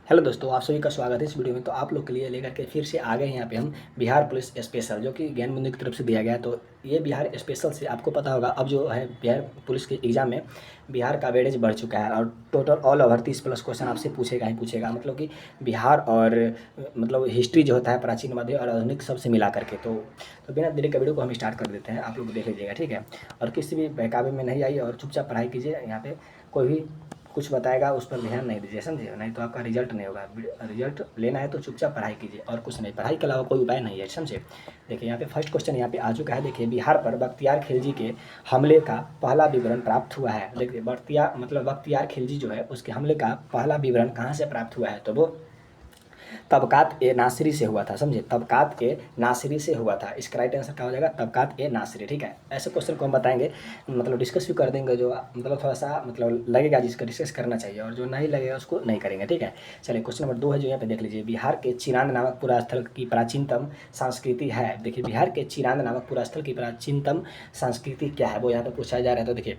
Hello दोस्तों, आप सभी का स्वागत है इस वीडियो में। तो आप लोग के लिए लेकर के फिर से आ गए हैं यहाँ पे हम बिहार पुलिस स्पेशल, जो कि ज्ञान बंधु की तरफ से दिया गया है। तो ये बिहार स्पेशल से आपको पता होगा, अब जो है बिहार पुलिस के एग्ज़ाम में बिहार का वेटेज बढ़ चुका है और टोटल ऑल ओवर 30+ क्वेश्चन आपसे पूछेगा ही पूछेगा। मतलब कि बिहार और मतलब हिस्ट्री जो होता है, प्राचीन, मध्य और आधुनिक, सबसे मिला करके। तो बिना देरी के वीडियो को हम स्टार्ट कर देते हैं, आप लोग देख लीजिएगा, ठीक है। और किसी भी बहकावे में नहीं आई और चुपचाप पढ़ाई कीजिए। यहाँ पे कोई भी कुछ बताएगा उस पर ध्यान नहीं दीजिए, समझे? नहीं तो आपका रिजल्ट नहीं होगा। रिजल्ट लेना है तो चुपचाप पढ़ाई कीजिए और कुछ नहीं, पढ़ाई के अलावा कोई उपाय नहीं है, समझे? देखिए यहाँ पे फर्स्ट क्वेश्चन यहाँ पे आ चुका है। देखिए, बिहार पर बख्तियार खिलजी के हमले का पहला विवरण प्राप्त हुआ है। देखिए, बख्तियार खिलजी जो है उसके हमले का पहला विवरण कहाँ से प्राप्त हुआ है? तो वो तबकात ए नासिरी से हुआ था, समझे? तबकात ए नासिरी से हुआ था। इसका राइट आंसर क्या हो जाएगा? तबकात ए नासिरी, ठीक है। ऐसे क्वेश्चन को हम बताएंगे, मतलब डिस्कस भी कर देंगे, जो मतलब थोड़ा सा मतलब लगेगा जिसका डिस्कस करना चाहिए, और जो नहीं लगेगा उसको नहीं करेंगे, ठीक है। चलिए, क्वेश्चन नंबर 2 है जो यहाँ पे देख लीजिए। बिहार के चिरांद नामक पुरा स्थल की प्राचीनतम संस्कृति है। देखिए, बिहार के चिरांद नामक पुरा स्थल की प्राचीनतम संस्कृति क्या है, वो यहाँ पे पूछा जा रहा है। तो देखिए,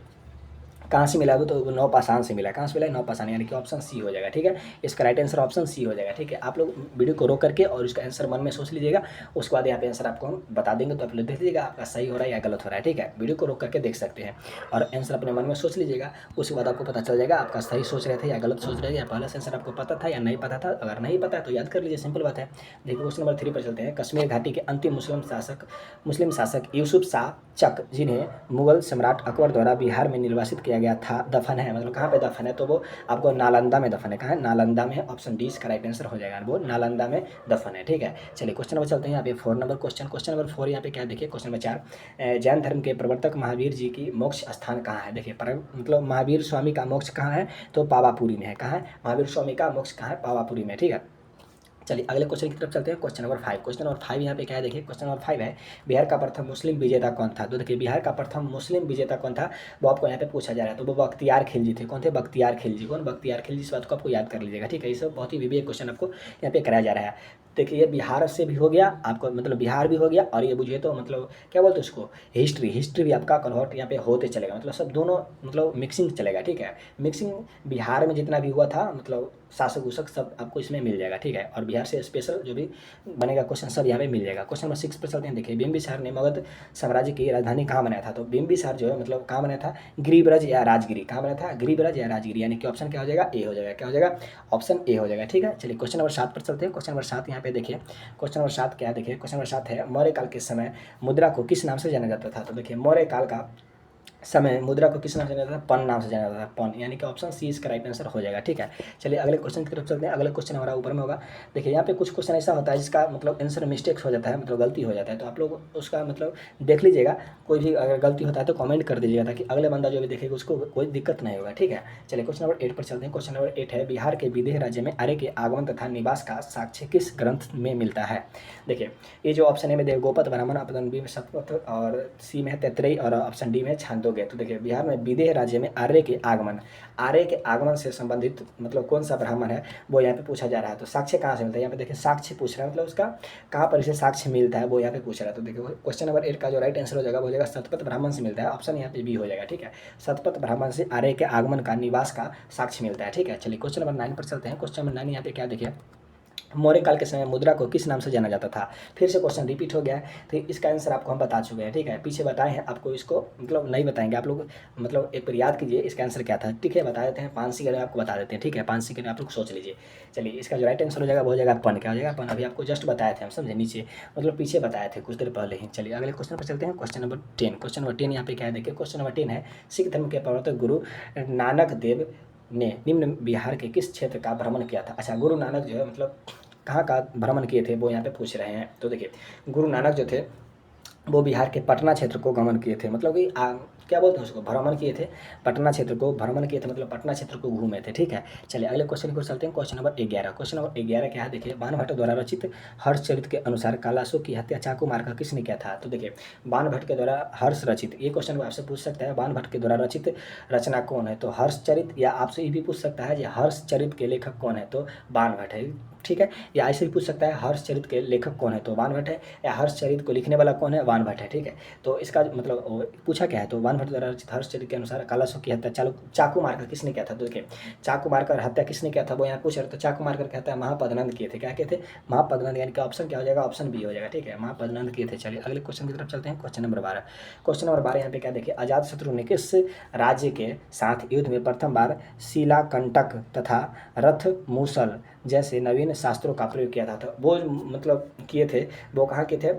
कहाँ से मिला? वो तो नौपाषाण से मिला। कहाँ से मिला? नौपाषाण, यानी कि ऑप्शन सी हो जाएगा, ठीक है। इसका राइट आंसर ऑप्शन सी हो जाएगा, ठीक है। आप लोग वीडियो को रोक करके और इसका आंसर मन में सोच लीजिएगा, उसके बाद यहाँ पे आंसर आपको हम बता देंगे, तो आप लोग देख लीजिएगा आपका सही हो रहा है या गलत हो रहा है, ठीक है। वीडियो को रोक करके देख सकते हैं और आंसर अपने मन में सोच लीजिएगा, उसके बाद आपको पता चल जाएगा आपका सही सोच रहे थे या गलत सोच रहे थे, या पहले से आंसर आपको पता था या नहीं पता था। अगर नहीं पता है तो याद कर लीजिए, सिंपल बात है। देखिए, क्वेश्चन नंबर 3 पर चलते हैं। कश्मीर घाटी के अंतिम मुस्लिम शासक यूसुफ शाह चक, जिन्हें मुगल सम्राट अकबर द्वारा बिहार में निर्वासित किया गया था, दफन है। मतलब कहाँ पे दफन है? तो वो आपको नालंदा में दफन है। कहाँ है? नालंदा में। ऑप्शन डी इसका राइट आंसर हो जाएगा, वो नालंदा में दफन है, ठीक है। चलिए, क्वेश्चन नंबर चलते हैं यहाँ पे 4 नंबर क्वेश्चन। क्वेश्चन नंबर 4 यहाँ पे क्या देखिए, क्वेश्चन नंबर 4, जैन धर्म के प्रवर्तक महावीर जी की मोक्ष स्थान कहाँ है? देखिए, मतलब महावीर स्वामी का मोक्ष कहाँ है? तो पावापुरी में है। कहाँ है? महावीर स्वामी का मोक्ष कहाँ है? पावापुरी में, ठीक है। चलिए, अगले क्वेश्चन की तरफ चलते हैं। Question number 5। क्वेश्चन नंबर 5 यहाँ पे क्या है देखिए, क्वेश्चन नंबर 5 है, बिहार का प्रथम मुस्लिम विजेता कौन था? तो देखिए, बिहार का प्रथम मुस्लिम विजेता कौन था, वो आपको यहाँ पे पूछा जा रहा है। तो वो बख्तियार खिलजी थे। कौन थे? बख्तियार खिलजी। कौन? बख्तियार खिलजी। इस बात को आपको याद कर लीजिएगा, ठीक है। ये सब बहुत ही विवेक क्वेश्चन आपको यहाँ पे कराया जा रहा है। देखिए, ये बिहार से भी हो गया आपको, मतलब बिहार भी हो गया, और ये बुझिए तो मतलब क्या बोलते हैं उसको, हिस्ट्री भी आपका कन्वर्ट यहाँ पे होते चलेगा, मतलब सब दोनों मतलब मिक्सिंग चलेगा, ठीक है। मिक्सिंग बिहार में जितना भी हुआ था, मतलब शासक उसक सब आपको इसमें मिल जाएगा, ठीक है। और बिहार से स्पेशल जो भी बनेगा क्वेश्चन सब यहाँ पे मिल जाएगा। क्वेश्चन नंबर 6 पर चलते हैं। देखिए, बिंबिसार ने मगध साम्राज्य की राजधानी कहाँ बनाया था? तो बिंबिसार जो है मतलब कहाँ बनाया था? गिरिब्रज या राजगिरी। कहाँ बनाया था? गिरिब्रज या राजगिरी, यानी कि ऑप्शन क्या हो जाएगा? ए हो जाएगा। क्या हो जाएगा? ऑप्शन ए हो जाएगा, ठीक है। चलिए, क्वेश्चन नंबर 7 पर चलते हैं। क्वेश्चन नंबर 7 यहाँ पे देखिए, क्वेश्चन नंबर 7 क्या है देखिए, क्वेश्चन नंबर 7 है, मौर्य काल के समय मुद्रा को किस नाम से जाना जाता था? तो देखिए, मौर्य काल का समय मुद्रा को किस नाम से जाना जाता था? पन नाम से जाना जाता था, पन, यानी कि ऑप्शन सी इसका राइट आंसर हो जाएगा, ठीक है। चलिए, अगले क्वेश्चन की तरफ चलते हैं। अगले क्वेश्चन हमारा ऊपर में होगा। देखिए, यहाँ पे कुछ क्वेश्चन ऐसा होता है जिसका मतलब आंसर मिस्टेक्स हो जाता है, मतलब गलती हो जाता है, तो आप लोग उसका मतलब देख लीजिएगा। कोई भी अगर गलती होता है तो कमेंट कर दीजिएगा, ताकि अगले बंदा जो भी देखेगा उसको कोई दिक्कत नहीं होगा, ठीक है। चलिए, क्वेश्चन नंबर 8 पर चलते हैं। क्वेश्चन नंबर 8 है, बिहार के विदेह राज्य में आर्य के आगमन तथा निवास का साक्ष्य किस ग्रंथ में मिलता है? देखिए, ये जो ऑप्शन ए में देवगोपत ब्राह्मण, ऑप्शन बी में शतपथ, और सी में है तैत्रेयी, और ऑप्शन डी में छांदोग्य। तो देखिए, बिहार में विदेह राज्य में आर्य के आगमन से संबंधित मतलब कौन सा ब्राह्मण है, वो यहाँ पे पूछा जा रहा है। तो साक्ष्य कहाँ से मिलता है? यहाँ पे देखिए, साक्ष्य पूछ रहा है, मतलब उसका कहाँ पर इसे साक्ष्य मिलता है वो यहाँ पे पूछ रहा है। तो देखिए, क्वेश्चन नंबर 8 का जो राइट आंसर हो जाएगा वो हो जाएगा शतपथ ब्राह्मण से मिलता है। ऑप्शन यहाँ पे बी हो जाएगा, ठीक है। शतपथ ब्राह्मण से आर्य के आगमन का, निवास का साक्ष्य मिलता है, ठीक है। चलिए, क्वेश्चन नंबर 9 पर चलते हैं। क्वेश्चन नंबर 9 यहाँ पे क्या देखिए, मौर्य काल के समय मुद्रा को किस नाम से जाना जाता था? फिर से क्वेश्चन रिपीट हो गया है, तो इसका आंसर आपको हम बता चुके हैं, ठीक है। पीछे बताए हैं आपको, इसको मतलब नहीं बताएंगे आप लोग, मतलब एक बार याद कीजिए इसका आंसर क्या था, ठीक है। बता देते हैं, 5 सेकंड में आपको बता देते हैं, ठीक है। 5 सेकंड में आप लोग सोच लीजिए। चलिए, इसका जो राइट आंसर हो जाएगा वो हो जाएगा पन। क्या हो जाएगा? पन। अभी आपको जस्ट बताए थे हम, समझे? नीचे मतलब पीछे बताए थे कुछ देर पहले ही। चलिए, अगले क्वेश्चन पर चलते हैं। Question number 10। क्वेश्चन नंबर 10 यहाँ पे क्या है देखिए, क्वेश्चन नंबर 10 है, सिख धर्म के प्रवर्तक गुरु नानक देव ने निम्न बिहार के किस क्षेत्र का भ्रमण किया था? अच्छा, गुरु नानक जो है मतलब कहाँ का भ्रमण किए थे वो यहाँ पे पूछ रहे हैं। तो देखिए, गुरु नानक जो थे वो बिहार के पटना क्षेत्र को गमन किए थे, मतलब कि क्या बोलते हैं उसको, भ्रमण किए थे। पटना क्षेत्र को भ्रमण किए थे, मतलब पटना क्षेत्र को घूमे थे, ठीक है। चलिए, अगले क्वेश्चन की ओर चलते हैं। Question number 11। क्वेश्चन नंबर 11 क्या है देखिए, बाणभट्ट द्वारा रचित हर्षचरित के अनुसार कालासु की हत्या चाकू मारकर किसने किया था? तो देखिए, बाणभट्ट के द्वारा हर्ष रचित, ये क्वेश्चन आपसे पूछ सकता है, बाणभट्ट के द्वारा रचित रचना कौन है? तो हर्षचरित, या आपसे ये भी पूछ सकता है कि हर्षचरित के लेखक कौन है? तो बाणभट्ट है, ठीक है। या ऐसे भी पूछ सकता है हर्षचरित के लेखक कौन है, तो वानभट्ट है। या हर्षचरित को लिखने वाला कौन है, वानभट्ट है, ठीक है। तो इसका मतलब पूछा क्या है, तो वानभट्ट द्वारा रचित हर्षचरित के अनुसार कालासुख की हत्या चाकू मारकर किसने किया था, तो देखिए चाकू मारकर हत्या किसने किया था वो यहाँ पूछ रहे, तो चाकू मारकर कहता है महापद्नंद किए थे। क्या किए थे, महापद्नंद, यानी कि ऑप्शन क्या हो जाएगा, ऑप्शन बी हो जाएगा, ठीक है, महापद्नंद किए थे। चलिए अगले क्वेश्चन की तरफ चलते हैं। क्वेश्चन नंबर 12, क्वेश्चन नंबर 12 यहाँ पे क्या देखिए, अजातशत्रु ने किस राज्य के साथ युद्ध में प्रथम बार शिलाकंटक तथा रथ मूसल जैसे नवीन शास्त्रों का प्रयोग किया था, तो वो मतलब किए थे, वो कहाँ के थे,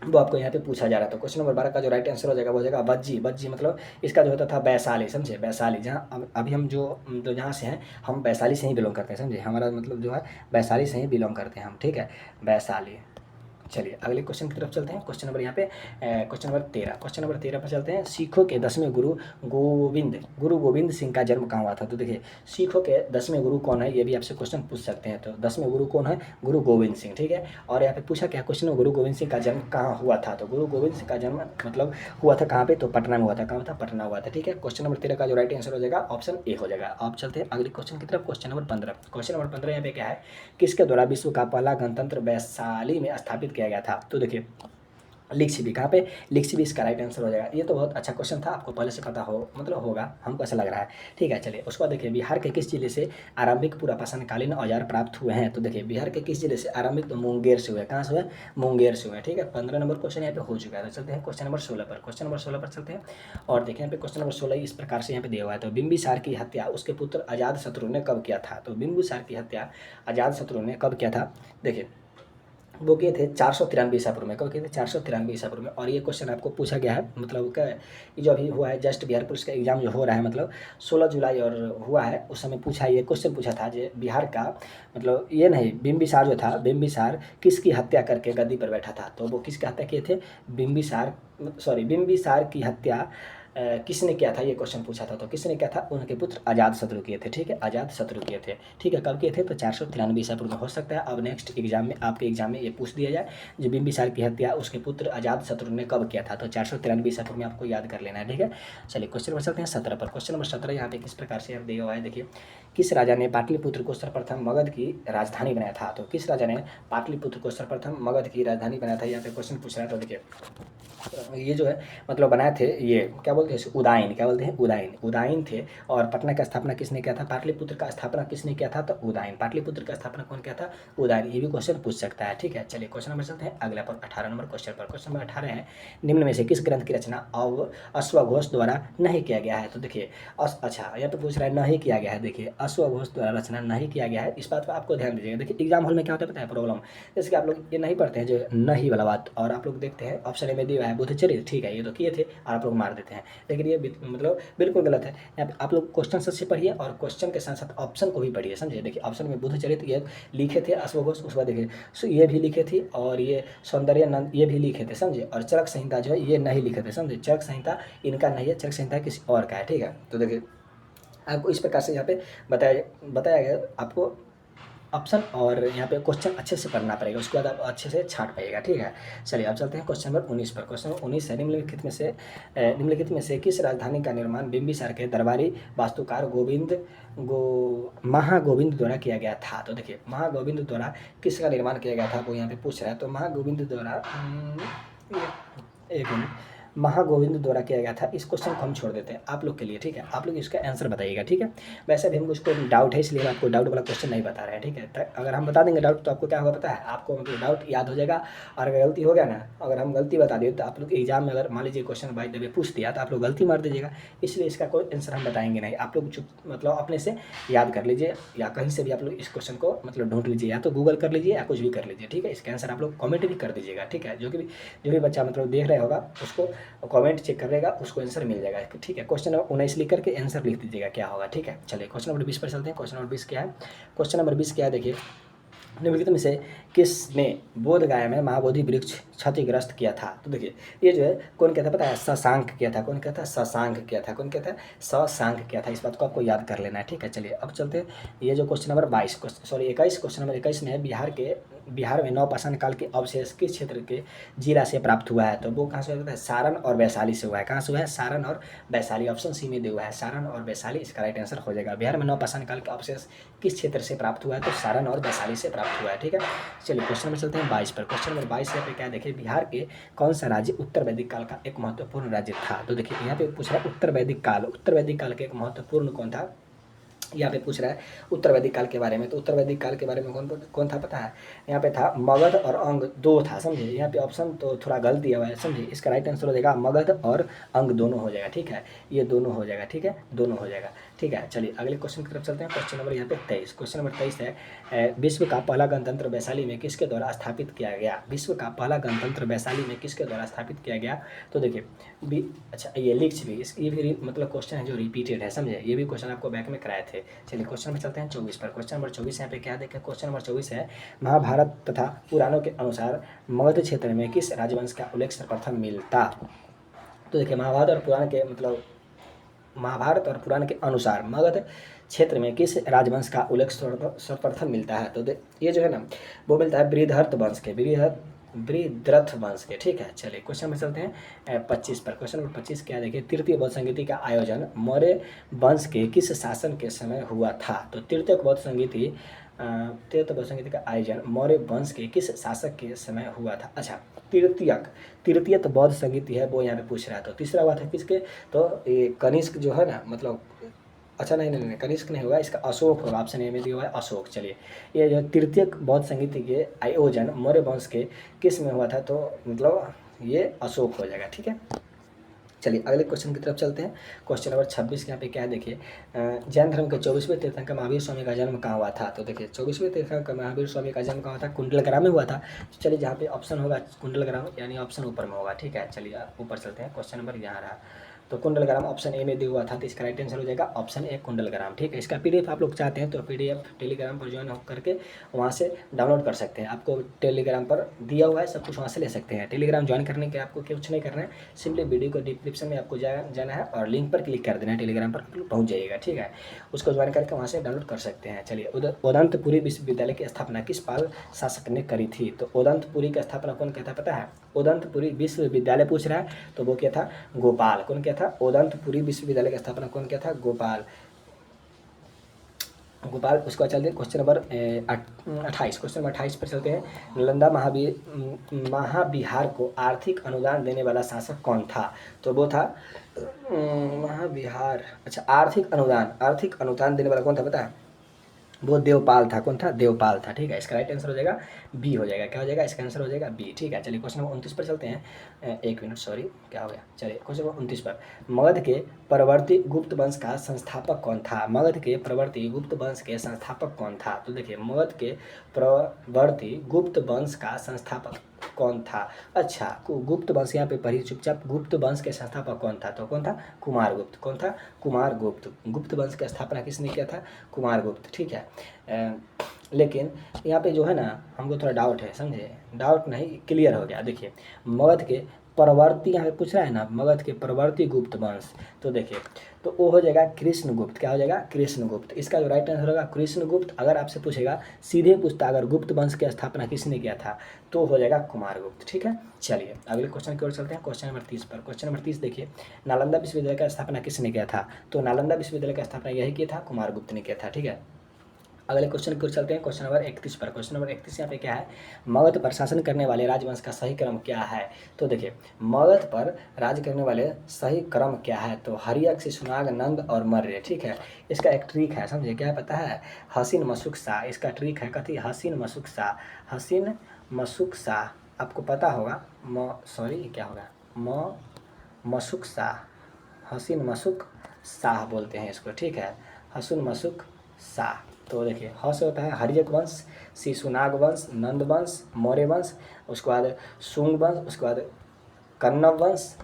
वो आपको यहाँ पे पूछा जा रहा था। क्वेश्चन नंबर 12 का जो राइट आंसर हो जाएगा वो हो जाएगा बज्जी। बज्जी मतलब इसका जो होता था वैशाली, समझे, वैशाली, जहाँ अभी हम जो जहाँ से हैं हम वैशाली से ही बिलोंग करते हैं, समझे, हमारा मतलब जो है वैशाली से ही बिलोंग करते हैं हम, ठीक है, वैशाली। चलिए अगले क्वेश्चन की तरफ चलते हैं। क्वेश्चन नंबर यहाँ पे क्वेश्चन नंबर 13, क्वेश्चन नंबर 13 पर चलते हैं। सिखों के 10वें गुरु गुरु गोविंद सिंह का जन्म कहाँ हुआ था, तो देखिए सिखों के 10वें गुरु कौन है, ये भी आपसे क्वेश्चन पूछ सकते हैं। तो 10वें गुरु कौन है, गुरु गोविंद सिंह, ठीक है। और यहाँ पे पूछा क्या क्वेश्चन में, गुरु गोविंद सिंह का जन्म कहाँ हुआ था, तो गुरु गोविंद सिंह का जन्म मतलब हुआ था कहाँ पे, तो पटना में हुआ था, कहाँ हुआ था, पटना हुआ था, ठीक है। क्वेश्चन नंबर 13 का जो राइट आंसर हो जाएगा ऑप्शन ए हो जाएगा। आप चलते हैं अगले क्वेश्चन की तरफ। क्वेश्चन नंबर 15, क्वेश्चन नंबर 15 यहाँ पे क्या है, किसके द्वारा विश्व का पहला गणतंत्र वैशाली में स्थापित किया गया था, तो देखिए लिच्छवी, कहाँ पे, लिच्छवी इसका राइट आंसर हो जाएगा। ये तो बहुत अच्छा क्वेश्चन था, आपको पहले से पता हो मतलब होगा, हमको ऐसा लग रहा है, ठीक है। चलिए उसके बाद देखिए बिहार के किस जिले से आरंभिक पुरापाषाणकालीन औजार प्राप्त हुए हैं, तो देखिए बिहार के किस जिले से आरंभिक, तो मुंगेर से हुए, कहाँ से हुए, मुंगेर से हुए, ठीक है। 15 नंबर क्वेश्चन यहाँ पे हो चुका है। तो चलते हैं क्वेश्चन नंबर 16 पर, क्वेश्चन नंबर 16 पर चलते हैं। और देखिए यहाँ पे क्वेश्चन नंबर 16 इस प्रकार से यहाँ पे दिया हुआ है, तो बिंबिसार की हत्या उसके पुत्र अजातशत्रु ने कब किया था, तो बिंबिसार की हत्या अजातशत्रु ने कब किया था, देखिए वो किए थे 493 ईसा पूर्व में, कब किए थे, 493 ईसा पूर्व में। और ये क्वेश्चन आपको पूछा गया है, मतलब क्या ये जो अभी हुआ है जस्ट बिहार पुलिस का एग्जाम जो हो रहा है, मतलब 16 जुलाई और हुआ है, उस समय पूछा, ये क्वेश्चन पूछा था जो बिहार का, मतलब ये नहीं, बिंबिसार जो था, बिंबिसार किसकी हत्या करके गद्दी पर बैठा था, तो वो किसकी हत्या किए थे, बिंबिसार की हत्या किसने किया था, ये क्वेश्चन पूछा था, तो किसने किया था, उनके पुत्र अजातशत्रु किए थे, ठीक है, अजातशत्रु किए थे, ठीक है। कब किए थे, तो 493 ईसा पूर्व में। हो सकता है अब नेक्स्ट एग्जाम में, आपके एग्जाम में ये पूछ दिया जाए, जो बिंबिसार की हत्या उसके पुत्र अजातशत्रु ने कब किया था, तो 493 ईसा पूर्व में आपको याद कर लेना है, ठीक है। चलिए क्वेश्चन नंबर चलते हैं 17 पर। क्वेश्चन नंबर 17 यहाँ पे किस प्रकार से दिया हुआ है, देखिए किस राजा ने पाटलिपुत्र को सर्वप्रथम मगध की राजधानी बनाया था, तो किस राजा ने पाटलिपुत्र को सर्वप्रथम मगध की राजधानी बनाया था, यहाँ पे क्वेश्चन पूछ रहा है। तो देखिए ये जो है मतलब बनाए थे, ये क्या बोलते हैं, उदाइन, क्या बोलते हैं, उदाइन थे। और पटना का स्थापना किसने किया था, पाटलिपुत्र का स्थापना किसने किया था, तो उदाइन, पाटलिपुत्र का स्थापना कौन किया था, उदाइन, ये भी क्वेश्चन पूछ सकता है, ठीक है। चलिए क्वेश्चन नंबर चलते हैं अगला पर, 18 नंबर क्वेश्चन पर। क्वेश्चन नंबर 18 है, निम्न में से किस ग्रंथ की रचना अश्वघोष द्वारा नहीं किया गया है, तो देखिए अच्छा यहाँ पे पूछ रहा है नहीं किया गया है, देखिए अश्वघोष द्वारा रचना नहीं किया गया है, इस बात पर आपको ध्यान दीजिएगा। देखिए एग्जाम हॉल में क्या होता है पता है प्रॉब्लम, जैसे कि आप लोग ये नहीं पढ़ते हैं जो नहीं वाला बात, और आप लोग देखते हैं ऑप्शन ए में दिया है बुद्धचरित, ठीक है, ये तो किए थे और आप लोग मार देते हैं, लेकिन ये मतलब बिल्कुल गलत है। यहाँ पे आप लोग क्वेश्चन से पढ़िए और क्वेश्चन के साथ साथ ऑप्शन को भी पढ़िए, समझे। देखिए ऑप्शन में बुद्धचरित ये लिखे थे अश्वघोष, उसके बाद देखिए ये भी लिखे थी, और ये सौंदर्य नंद ये भी लिखे थे, समझे। और चरक संहिता जो है ये नहीं लिखे थे, समझे, चरक संहिता इनका नहीं है, चरक संहिता किसी और का है, ठीक है। तो देखिए आपको इस प्रकार से यहाँ पे बताया गया आपको ऑप्शन, और यहाँ पे क्वेश्चन अच्छे से पढ़ना पड़ेगा, उसके बाद आप अच्छे से छांट पाइएगा, ठीक है। चलिए अब चलते हैं क्वेश्चन नंबर 19 पर। क्वेश्चन नंबर 19 है, निम्नलिखित में से किस राजधानी का निर्माण बिंबिसार के दरबारी वास्तुकार महागोविंद द्वारा किया गया था, तो देखिए महागोविंद द्वारा किसका निर्माण किया गया था वो यहाँ पे पूछ रहा है। तो महागोविंद द्वारा एक मिनट, महागोविंद द्वारा किया गया था, इस क्वेश्चन को हम छोड़ देते हैं आप लोग के लिए, ठीक है। आप लोग इसका आंसर बताइएगा, ठीक है। वैसे भी हमको इसको डाउट है, इसलिए हम आपको डाउट वाला क्वेश्चन नहीं बता रहे हैं, ठीक है। अगर हम बता देंगे डाउट तो आपको क्या होगा पता है, आपको मतलब डाउट याद हो जाएगा, और अगर गलती हो गया ना, अगर हम गलती बता दिए तो आप लोग एग्जाम में अगर मान लीजिए क्वेश्चन बाय द वे पूछ दिया तो आप लोग गलती मार दीजिएगा, इसलिए इसका कोई आंसर हम बताएंगे नहीं। आप लोग मतलब अपने से याद कर लीजिए, या कहीं से भी आप लोग इस क्वेश्चन को मतलब ढूंढ लीजिए, या तो गूगल कर लीजिए या कुछ भी कर लीजिए, ठीक है। इसका आंसर आप लोग कमेंट भी कर दीजिएगा, ठीक है। जो भी बच्चा मतलब देख रहा होगा उसको कमेंट चेक करेगा, उसको आंसर मिल जाएगा, ठीक है। क्वेश्चन नंबर 19 लिख करके आंसर लिख दीजिएगा क्या होगा, ठीक है। चलिए क्वेश्चन नंबर 20 पर चलते हैं। क्वेश्चन नंबर 20 क्या है, क्वेश्चन नंबर 20 क्या है, देखिए निम्नलिखित में से किसने बोध गया में महाबोधि वृक्ष क्षतिग्रस्त किया था, तो देखिए ये जो है कौन कहता है पता है, शशांक किया था, कौन कहता है, शशांक किया था, कौन कहता है, शशांक किया था, इस बात को आपको याद कर लेना है, ठीक है। चलिए अब चलते हैं, ये जो क्वेश्चन नंबर 21 क्वेश्चन नंबर 21 में है, बिहार के बिहार में नवपाषाण काल के अवशेष किस क्षेत्र के जिला से प्राप्त हुआ है? तो वो कहाँ से हुआ है? सारण और वैशाली से हुआ है। कहाँ से हुआ है? सारण और वैशाली। ऑप्शन सी में दिया हुआ है सारण और वैशाली, इसका राइट आंसर हो जाएगा। बिहार में नवपाषाण काल के अवशेष किस क्षेत्र से प्राप्त हुआ है? तो सारण और वैशाली से प्राप्त हुआ है। ठीक है, चलिए क्वेश्चन में चलते हैं 22 पर। क्वेश्चन नंबर 22 यहाँ पे क्या देखिए, बिहार के कौन सा राज्य उत्तर वैदिक काल का एक महत्वपूर्ण राज्य था? तो देखिए यहाँ पे पूछ रहा है उत्तर वैदिक काल, उत्तर वैदिक काल के एक महत्वपूर्ण कौन था, यहाँ पे पूछ रहा है उत्तर वैदिक काल के बारे में। तो उत्तर वैदिक काल के बारे में कौन कौन था पता है? यहाँ पे था मगध और अंग, दो था, समझे। यहाँ पे ऑप्शन तो थोड़ा गलत दिया हुआ है, समझे। इसका राइट आंसर हो जाएगा मगध और अंग दोनों हो जाएगा। ठीक है, ये दोनों हो जाएगा। ठीक है, दोनों हो जाएगा। ठीक है, चलिए अगले क्वेश्चन की तरफ चलते हैं। क्वेश्चन नंबर यहाँ पे 23। क्वेश्चन नंबर 23 है, विश्व का पहला गणतंत्र वैशाली में किसके द्वारा स्थापित किया गया? विश्व का पहला गणतंत्र वैशाली में किसके द्वारा स्थापित किया गया? तो देखिए अच्छा, ये लिख्स भी ये भी मतलब क्वेश्चन है जो रिपीटेड है, समझे। ये भी क्वेश्चन आपको बैक में कराए थे। चलिए क्वेश्चन में चलते हैं 24 पर। क्वेश्चन नंबर 24 यहाँ पे क्या देखें, क्वेश्चन नंबर 24 है, महाभारत तथा पुराणों के अनुसार मगध क्षेत्र में किस राजवंश का उल्लेख सर्वप्रथम मिलता? तो देखिए महाभारत और पुराण के मतलब महाभारत और पुराण के अनुसार मगध क्षेत्र में किस राजवंश का उल्लेख सर्वप्रथम मिलता है? तो ये जो है ना वो मिलता है बृहद्रथ वंश के, बृहद्रथ वंश के। ठीक है, चलिए क्वेश्चन में चलते हैं 25 पर। क्वेश्चन नंबर 25 क्या देखिए, तृतीय बौद्ध संगीति का आयोजन मौर्य वंश के किस शासन के समय हुआ था? तो तृतीय बौद्ध संगीति का आयोजन मौर्य वंश के किस शासक के समय हुआ था? अच्छा, तृतीय तो बौद्ध संगीति है वो यहाँ पे पूछ रहा है। तो तीसरा हुआ था किसके? तो ये कनिष्क जो है ना, मतलब अच्छा नहीं कनिष्क नहीं होगा, इसका अशोक होगा। ऑप्शन ए में दिया हुआ है अशोक। चलिए ये जो तृतीय बौद्ध संगीति के आयोजन मौर्य वंश के किस में हुआ था? तो मतलब ये अशोक हो जाएगा। ठीक है, चलिए अगले क्वेश्चन की तरफ चलते हैं। क्वेश्चन नंबर 26 यहाँ पे क्या देखिए, जैन धर्म के 24वें तीर्थंकर महावीर स्वामी का जन्म कहाँ हुआ था? तो देखिए 24वें तीर्थंकर महावीर स्वामी का जन्म कहाँ हुआ था? कुंडलग्राम में हुआ था। चलिए जहाँ पे ऑप्शन होगा कुंडलग्राम, यानी ऑप्शन ऊपर में होगा। ठीक है, चलिए ऊपर चलते हैं। क्वेश्चन नंबर यहाँ रहा, तो कुंडलग्राम ऑप्शन ए में दिया हुआ था, तो इसका राइट आंसर हो जाएगा ऑप्शन ए कुंडलग्राम। ठीक है, इसका पीडीएफ आप लोग चाहते हैं तो पीडीएफ टेलीग्राम पर ज्वाइन करके वहाँ से डाउनलोड कर सकते हैं। आपको टेलीग्राम पर दिया हुआ है, सब कुछ वहाँ से ले सकते हैं। टेलीग्राम ज्वाइन करने के आपको कुछ नहीं करना है, सिंपली वीडियो को डिस्क्रिप्शन में आपको जाना है और लिंक पर क्लिक कर देना है, टेलीग्राम पर पहुँच जाइएगा। ठीक है, उसको ज्वाइन करके वहाँ से डाउनलोड कर सकते हैं। चलिए उदंतपुरी विश्वविद्यालय की स्थापना किस पाल शासक ने करी थी? तो उदंतपुरी की स्थापना कौन कहता है पता है? उदंतपुरी विश्वविद्यालय पूछ रहा है, तो वो क्या था? गोपाल। कौन क्या था? उदंतपुरी विश्वविद्यालय की स्थापना कौन क्या था? गोपाल। उसके बाद चलते हैं क्वेश्चन नंबर 28। क्वेश्चन नंबर 28 पर चलते हैं। नालंदा महाबिहार को आर्थिक अनुदान देने वाला शासक कौन था? तो वो था महाबिहार, अच्छा आर्थिक अनुदान देने वाला कौन था पता है? वो देवपाल था। कौन था? देवपाल था। ठीक है, इसका राइट आंसर हो जाएगा बी हो जाएगा। क्या हो जाएगा? इसका आंसर हो जाएगा बी। ठीक है, चलिए क्वेश्चन नंबर 29 पर चलते हैं। एक मिनट, सॉरी क्या हो गया। चलिए क्वेश्चन नंबर 29 पर, मगध के परवर्ती गुप्त वंश का संस्थापक कौन था? मगध के परवर्ती गुप्त वंश के संस्थापक कौन था? तो देखिए मगध के परवर्ती गुप्त वंश का संस्थापक कौन था? अच्छा, गुप्त वंश यहाँ पे पढ़ी चुपचाप। गुप्त वंश के संस्थापक कौन था? तो कौन था? कुमारगुप्त। कौन था? कुमारगुप्त। गुप्त वंश की स्थापना किसने किया था? कुमारगुप्त। ठीक है, लेकिन यहाँ पे जो है ना हमको थोड़ा डाउट है, समझे। डाउट नहीं, क्लियर हो गया। देखिए मगध के परवर्ती यहाँ पे पूछ रहा है ना, मगध के परवर्ती गुप्त वंश, तो देखिए तो वो हो जाएगा कृष्णगुप्त। क्या हो जाएगा? कृष्णगुप्त। इसका जो राइट आंसर होगा कृष्णगुप्त। अगर आपसे पूछेगा, सीधे पूछता अगर गुप्त वंश की स्थापना किसने किया था, तो हो जाएगा कुमारगुप्त। ठीक है, चलिए अगले क्वेश्चन की ओर चलते हैं। क्वेश्चन नंबर 30 पर। क्वेश्चन नंबर 30 देखिए, नालंदा विश्वविद्यालय का स्थापना किसने किया था? तो नालंदा विश्वविद्यालय का स्थापना यही किया था, कुमारगुप्त ने किया था। ठीक है, अगले क्वेश्चन की ओर चलते हैं। क्वेश्चन नंबर 31 पर। क्वेश्चन नंबर 31 यहाँ पे क्या है, मगध पर शासन करने वाले राजवंश का सही क्रम क्या है? तो देखिए मगध पर राज करने वाले सही क्रम क्या है? तो हर्यक, शिशुनाग, नंद और मर्य। ठीक है, इसका एक ट्रिक है, समझे। क्या पता है? हसीन मशुक शाह, इसका ट्रिक है कथी? हसीन मशुक शाह। हसीन मशुक शाह आपको पता होगा, क्या होगा? मशुक शाह, हसीन मशुक शाह बोलते हैं इसको। ठीक है, हसीन मशुक शाह। तो देखिए ह से होता है हर्यक वंश, शिशुनाग वंश, नंद वंश, मौर्य वंश, उसके बाद शुंग वंश, उसके बाद कन्नव वंश।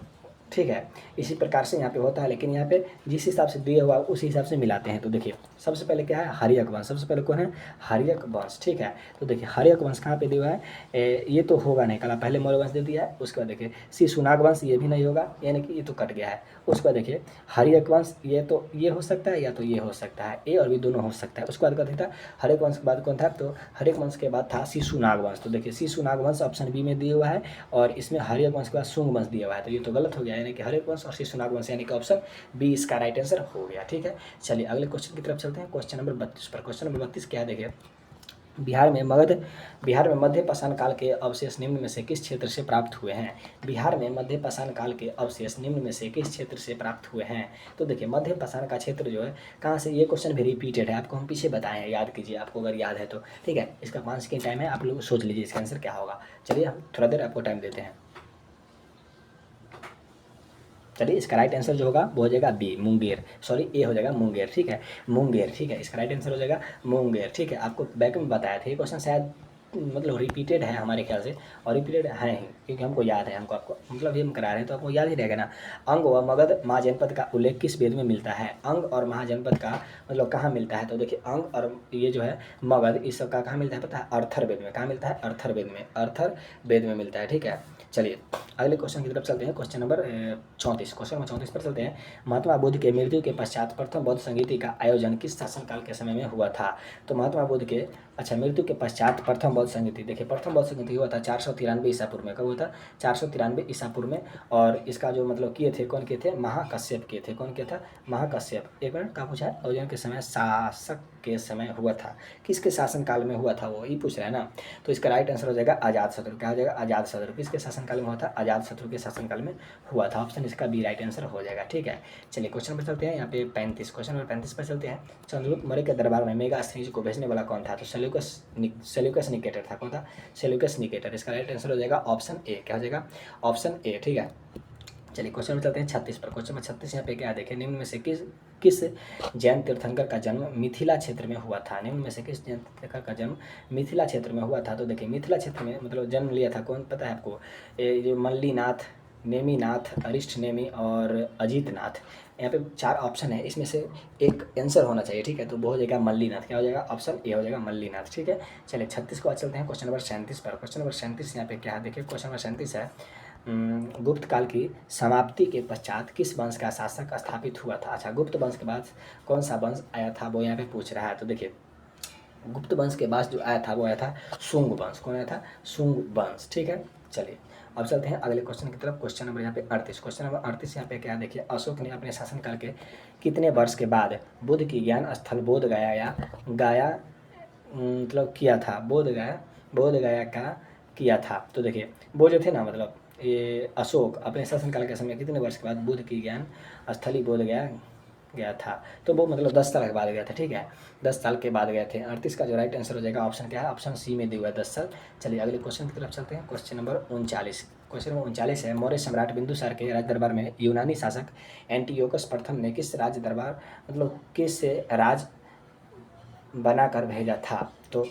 ठीक है, इसी प्रकार से यहाँ पे होता है, लेकिन यहाँ पे जिस हिसाब से दिया हुआ उसी हिसाब से मिलाते हैं। तो देखिए सबसे पहले क्या है, हर्यक वंश। सबसे पहले कौन है, हर्यक वंश, ठीक है। तो देखिए हर्यक वंश कहाँ पे दिया हुआ है, ये तो होगा नहीं, कल पहले मौर्य वंश दे दिया है। उसके बाद देखिए शिशुनाग वंश, ये भी नहीं होगा, यानी कि ये तो कट गया है। उसके बाद देखिए हर्यक वंश, ये तो ये हो सकता है या तो ये हो सकता है, ए और बी दोनों हो सकता है। उसके बाद क्या था, हर्यक वंश के बाद कौन था, तो हर्यक वंश के बाद था शिशुनाग वंश। तो देखिए शिशुनाग वंश ऑप्शन बी में दिया हुआ है, और इसमें हर्यक वंश के बाद शुंग वंश दिया हुआ है, तो ये तो गलत हो गया, यानी कि हर्यक वंश और शिशुनाग वंश, यानी कि ऑप्शन बी इसका राइट आंसर हो गया, ठीक है। चलिए अगले क्वेश्चन की तरफ चलते हैं, क्वेश्चन नंबर 32 पर। क्वेश्चन नंबर 32 क्या है, देखिए बिहार में मध्य पाषाण काल के अवशेष निम्न में से किस क्षेत्र से प्राप्त हुए हैं। बिहार में मध्य पाषाण काल के अवशेष निम्न में से किस क्षेत्र से प्राप्त हुए हैं। तो देखिए मध्य पाषाण का क्षेत्र जो है कहाँ से, ये क्वेश्चन भी रिपीटेड है, आपको हम पीछे बताए हैं, याद कीजिए आपको अगर याद है तो, ठीक है। इसका 5 सेकंड टाइम है, आप लोग सोच लीजिए इसका आंसर क्या होगा। चलिए हम थोड़ा देर आपको टाइम देते हैं। चलिए इसका राइट आंसर जो होगा वो हो जाएगा बी, मुंगेर, सॉरी ए हो जाएगा मुंगेर, ठीक है, मुंगेर, ठीक है। इसका राइट आंसर हो जाएगा मुंगेर, ठीक है। आपको बैक में बताया था ये क्वेश्चन शायद मतलब रिपीटेड है हमारे ख्याल से, और रिपीटेड है ही क्योंकि हमको याद है, हमको आपको मतलब ये हम करा रहे हैं तो आपको याद ही रहेगा ना। अंग व मगध महाजनपद का उल्लेख किस वेद में मिलता है। अंग और महाजनपद का मतलब कहाँ मिलता है, तो देखिए अंग और ये जो है मगध, इस सब का कहाँ मिलता है पता है, अर्थर वेद में। कहाँ मिलता है, अर्थर वेद में, अर्थर वेद में मिलता है, ठीक है। चलिए अगले क्वेश्चन की तरफ चलते हैं, क्वेश्चन नंबर 34। क्वेश्चन नंबर 34 पर चलते हैं। महात्मा बुद्ध के मृत्यु के पश्चात प्रथम बौद्ध संगीति का आयोजन किस शासनकाल के समय में हुआ था। तो महात्मा बुद्ध के मृत्यु के पश्चात प्रथम बौद्ध संगीति, देखिए प्रथम बौद्ध संगीति हुआ था 493 ईसा पूर्व में। कब हुआ था, 493 ईसा पूर्व में। और इसका जो मतलब किए थे, कौन किए थे, महाकश्यप किए थे। कौन किया था, महाकश्यप। एक मिनट, कहाँ पूछा है, आयोजन के समय, शासक के समय हुआ था, किसके शासनकाल में हुआ था वो, ये पूछ रहा है ना। तो इसका राइट आंसर हो जाएगा अजातशत्रु। क्या हो जाएगा, अजातशत्रु। किसके शासनकाल में हुआ था, अजातशत्रु के शासनकाल में हुआ था। ऑप्शन इसका बी राइट आंसर हो जाएगा, ठीक है। चलिए क्वेश्चन पर चलते हैं, यहाँ पे 35, क्वेश्चन नंबर 35 पर चलते हैं। चंद्रगुप्त मौर्य के दरबार में मेगास्थनीज को भेजने वाला कौन था। तो सेल्यूकस निकेटर था। कौन था, सेल्यूकस निकेटर। इसका राइट आंसर हो जाएगा ऑप्शन ए। क्या हो जाएगा, ऑप्शन ए, ठीक है। चलिए क्वेश्चन में चलते हैं 36 पर। क्वेश्चन में 36 यहाँ पे क्या देखें, निम्न में से किस जैन तीर्थंकर का जन्म मिथिला क्षेत्र में हुआ था। निम्न में से किस जैन तीर्थंकर का जन्म मिथिला क्षेत्र में हुआ था। तो देखिए मिथिला क्षेत्र में मतलब जन्म लिया था कौन, पता है आपको, ये जो मल्लीनाथ, नेमीनाथ, अरिष्ट नेमी और अजीत नाथ। यहाँ पे 4 ऑप्शन है, इसमें से एक आंसर होना चाहिए, ठीक है। तो वो हो जाएगा मल्लीनाथ। क्या हो जाएगा, ऑप्शन ए हो जाएगा मल्लीनाथ, ठीक है। चलिए 36 को आज चलते हैं क्वेश्चन नंबर 37 पर। क्वेश्चन नंबर 37 यहाँ पे क्या है, देखिए क्वेश्चन नंबर 37 है, गुप्त काल की समाप्ति के पश्चात किस वंश का शासक स्थापित हुआ था। अच्छा, गुप्त वंश के बाद कौन सा वंश आया था वो यहाँ पे पूछ रहा है। तो देखिए गुप्त वंश के बाद जो आया था वो आया था शुंग वंश। कौन आया था, शुंग वंश, ठीक है। चलिए अब चलते हैं अगले क्वेश्चन की तरफ। क्वेश्चन नंबर यहाँ पे 38। क्वेश्चन नंबर 38 यहाँ पे क्या देखिए, अशोक ने अपने शासनकाल के कितने वर्ष के बाद बुद्ध की ज्ञान स्थल बोध गया मतलब किया था, बोध गया का किया था। तो देखिए वो जो थे ना, मतलब ये अशोक अपने शासनकाल के समय कितने वर्ष के बाद बुद्ध की ज्ञान स्थली बोध गया था। तो वो मतलब 10 साल के बाद गया था, ठीक है, 10 साल के बाद गए थे। 38 का जो राइट आंसर हो जाएगा ऑप्शन क्या है, ऑप्शन सी में दिया हुआ है 10 साल। चलिए अगले क्वेश्चन की तरफ चलते हैं। Question number 39। क्वेश्चन नंबर 39 है, मौर्य सम्राट बिंदुसार के राज दरबार में यूनानी शासक एंटियोकस प्रथम ने किस राज दरबार मतलब किस राज बनाकर भेजा था। तो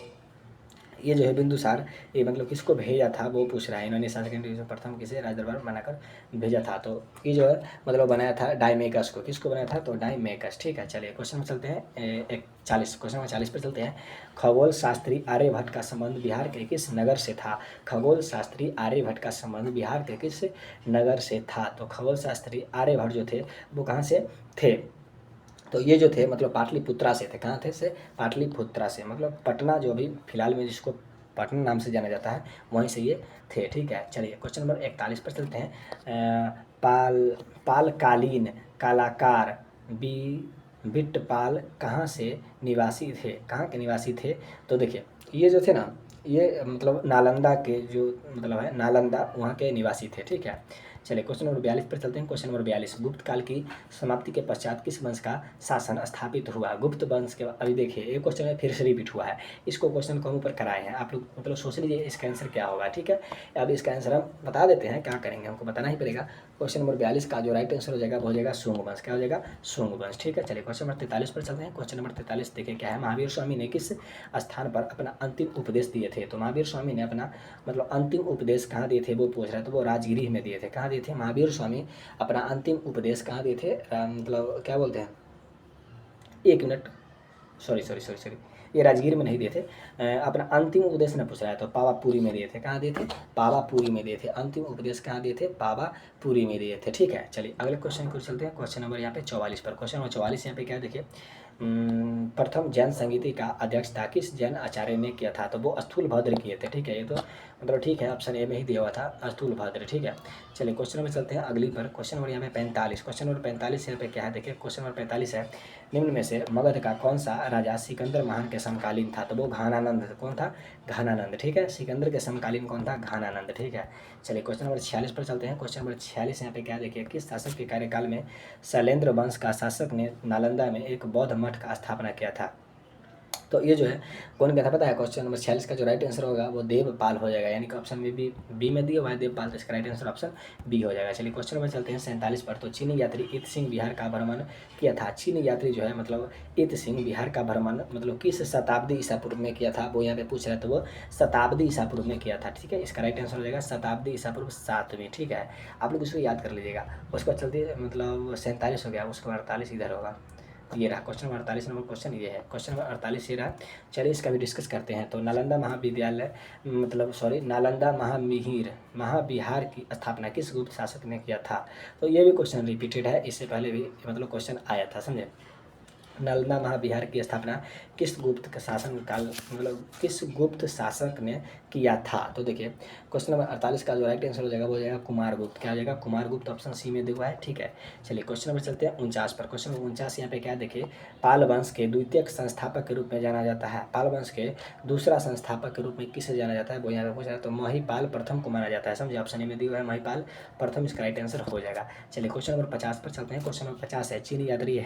ये जो है बिंदुसार, ये मतलब किसको भेजा था वो पूछ रहा है। इन्होंने शासक प्रथम किसे राज दरबार बनाकर भेजा था। तो ये जो है मतलब बनाया था डायमेकस को। किसको बनाया था, तो डायमेकस, ठीक है। चलिए क्वेश्चन में चलते हैं 40। क्वेश्चन में 40 पर चलते हैं। खगोल शास्त्री आर्यभट्ट का संबंध बिहार के किस नगर से था। खगोल शास्त्री आर्यभट्ट का संबंध बिहार के किस नगर से था। तो खगोल शास्त्री आर्यभट्ट जो थे वो कहाँ से थे, तो ये जो थे मतलब पाटलिपुत्रा से थे। कहाँ थे से, पाटलिपुत्रा से, मतलब पटना जो अभी फिलहाल में जिसको पटना नाम से जाना जाता है वहीं से ये थे, ठीक है। चलिए क्वेश्चन नंबर 41 पर चलते हैं। पालकालीन कलाकार बिट्टपाल कहाँ से निवासी थे, कहाँ के निवासी थे। तो देखिए ये जो थे ना, ये मतलब नालंदा के जो मतलब है नालंदा वहाँ के निवासी थे, ठीक है। चलिए क्वेश्चन नंबर 42 पर चलते हैं। क्वेश्चन नंबर 42, गुप्त काल की समाप्ति के पश्चात किस वंश का शासन स्थापित हुआ। गुप्त वंश के अभी देखिए ये क्वेश्चन है फिर से रिपीट हुआ है, इसको क्वेश्चन को हम ऊपर कराए हैं, आप लोग मतलब सोच लीजिए इसका आंसर क्या होगा, ठीक है। अब इसका आंसर हम बता देते हैं, क्या करेंगे हमको बताना ही पड़ेगा। क्वेश्चन नंबर 42 का जो राइट आंसर हो जाएगा वो हो जाएगा शुंग वंश। क्या हो जाएगा, शुंग वंश, ठीक है। चलिए क्वेश्चन नंबर 43 पर चलते हैं। क्वेश्चन नंबर 43 देखिए क्या है, महावीर स्वामी ने किस स्थान पर अपना अंतिम उपदेश दिए थे। तो महावीर स्वामी ने अपना मतलब अंतिम उपदेश कहाँ दिए थे वो पूछ रहा है। तो वो राजगिरी में दिए थे। कहाँ दिए थे, महावीर स्वामी अपना अंतिम उपदेश कहाँ दिए थे, मतलब क्या बोलते हैं, एक मिनट, सॉरी, ये राजगीर में नहीं दिए थे। अपना अंतिम उपदेश ने पूछ रहा है तो पावापुरी में दिए थे। कहाँ दिए थे? पावापुरी में दिए थे। अंतिम उपदेश कहाँ दिए थे? पावापुरी में दिए थे। ठीक है, चलिए अगले क्वेश्चन को चलते हैं। क्वेश्चन नंबर यहाँ पे 44 पर। क्वेश्चन नंबर 44 यहाँ पे क्या है देखिए, प्रथम जैन संगीति का अध्यक्षता किस जैन आचार्य ने किया था? तो वो स्थूलभद्र किए थे। ठीक है, ये तो मतलब ठीक है, ऑप्शन ए में ही दिया हुआ था स्थूलभद्र। ठीक है, चलिए क्वेश्चन नंबर चलते हैं अगली पर। क्वेश्चन नंबर यहाँ पे 45। क्वेश्चन नंबर 45 यहाँ पे क्या है देखिए, क्वेश्चन नंबर 45 है, निम्न में से मगध का कौन सा राजा सिकंदर महान के समकालीन था? तो वो घानानंद। कौन था? घानानंद। ठीक है, सिकंदर के समकालीन कौन था? घानानंद। ठीक है, चलिए क्वेश्चन नंबर 46 पर चलते हैं। क्वेश्चन नंबर 46 यहाँ पे क्या देखिए, किस शासक के कार्यकाल में शैलेंद्र वंश का शासक ने नालंदा में एक बौद्ध मठ का स्थापना किया था? तो ये जो है कौन क्या था पता है? क्वेश्चन नंबर 46 का जो राइट आंसर होगा वो देवपाल हो जाएगा, यानी कि ऑप्शन में बी में दिया हुआ है देवपाल, तो इसका राइट आंसर ऑप्शन बी हो जाएगा। चलिए क्वेश्चन नंबर चलते हैं 47 पर। तो चीनी यात्री इत सिंह बिहार का भ्रमण किया था। चीनी यात्री जो है मतलब इत सिंह बिहार का भ्रमण मतलब किस शताब्दी ईसा पूर्व में किया था? वो यहाँ पे पूछ रहा है, तो वो शताब्दी ईसा पूर्व में किया था। ठीक है, इसका राइट आंसर हो जाएगा शताब्दी ईसा पूर्व 7वीं। ठीक है, आप लोग इसको याद कर लीजिएगा। उसके बाद चलते मतलब 47 हो गया, उसके बाद 48 इधर होगा। ये रहा क्वेश्चन नंबर 48 नंबर क्वेश्चन ये है। क्वेश्चन नंबर 48 ये रहा। चलिए इसका भी डिस्कस करते हैं। तो नालंदा महाविद्यालय मतलब नालंदा महाविहार की स्थापना किस गुप्त शासक ने किया था? तो ये भी क्वेश्चन रिपीटेड है, इससे पहले भी मतलब क्वेश्चन आया था, समझे। नालंदा महाविहार की स्थापना किस गुप्त शासन काल मतलब किस गुप्त शासक ने किया था? तो देखिए क्वेश्चन नंबर 48 का जो राइट आंसर हो जाएगा वो हो जाएगा कुमारगुप्त। क्या हो जाएगा? कुमारगुप्त, ऑप्शन सी में दिया हुआ है। ठीक है, चलिए क्वेश्चन नंबर चलते हैं 49 पर। क्वेश्चन नंबर 49 यहाँ पे क्या देखिए, पाल वंश के द्वितीय संस्थापक के रूप में जाना जाता है। पाल वंश के दूसरा संस्थापक के रूप में किसे जाना जाता है? वो यहाँ पे पूछ रहा है, तो महिपाल प्रथम को माना जाता है। समझे, ऑप्शन ए में दिया हुआ है महिपाल प्रथम, इसका राइट आंसर हो जाएगा। चलिए क्वेश्चन नंबर 50 पर चलते हैं। क्वेश्चन नंबर 50 है, चीनी यात्री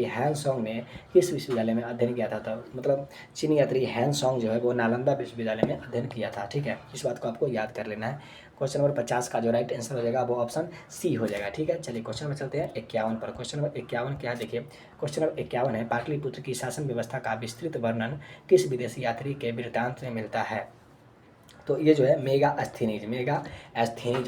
हैंसोंग ने किस विश्वविद्यालय में अध्ययन किया था? तो मतलब चीनी यात्री हैंसोंग जो है वो नालंदा विश्वविद्यालय में अध्ययन किया था। ठीक है, इस बात को आपको याद कर लेना है। क्वेश्चन नंबर 50 का जो राइट आंसर हो जाएगा वो ऑप्शन सी हो जाएगा। ठीक है, चलिए क्वेश्चन नंबर चलते हैं 51 पर। क्वेश्चन नंबर 51 क्या देखिए, क्वेश्चन नंबर 51 है, पाटलिपुत्र की शासन व्यवस्था का विस्तृत वर्णन किस विदेशी यात्री के वृत्तांत में मिलता है? तो ये जो है मेगास्थनीज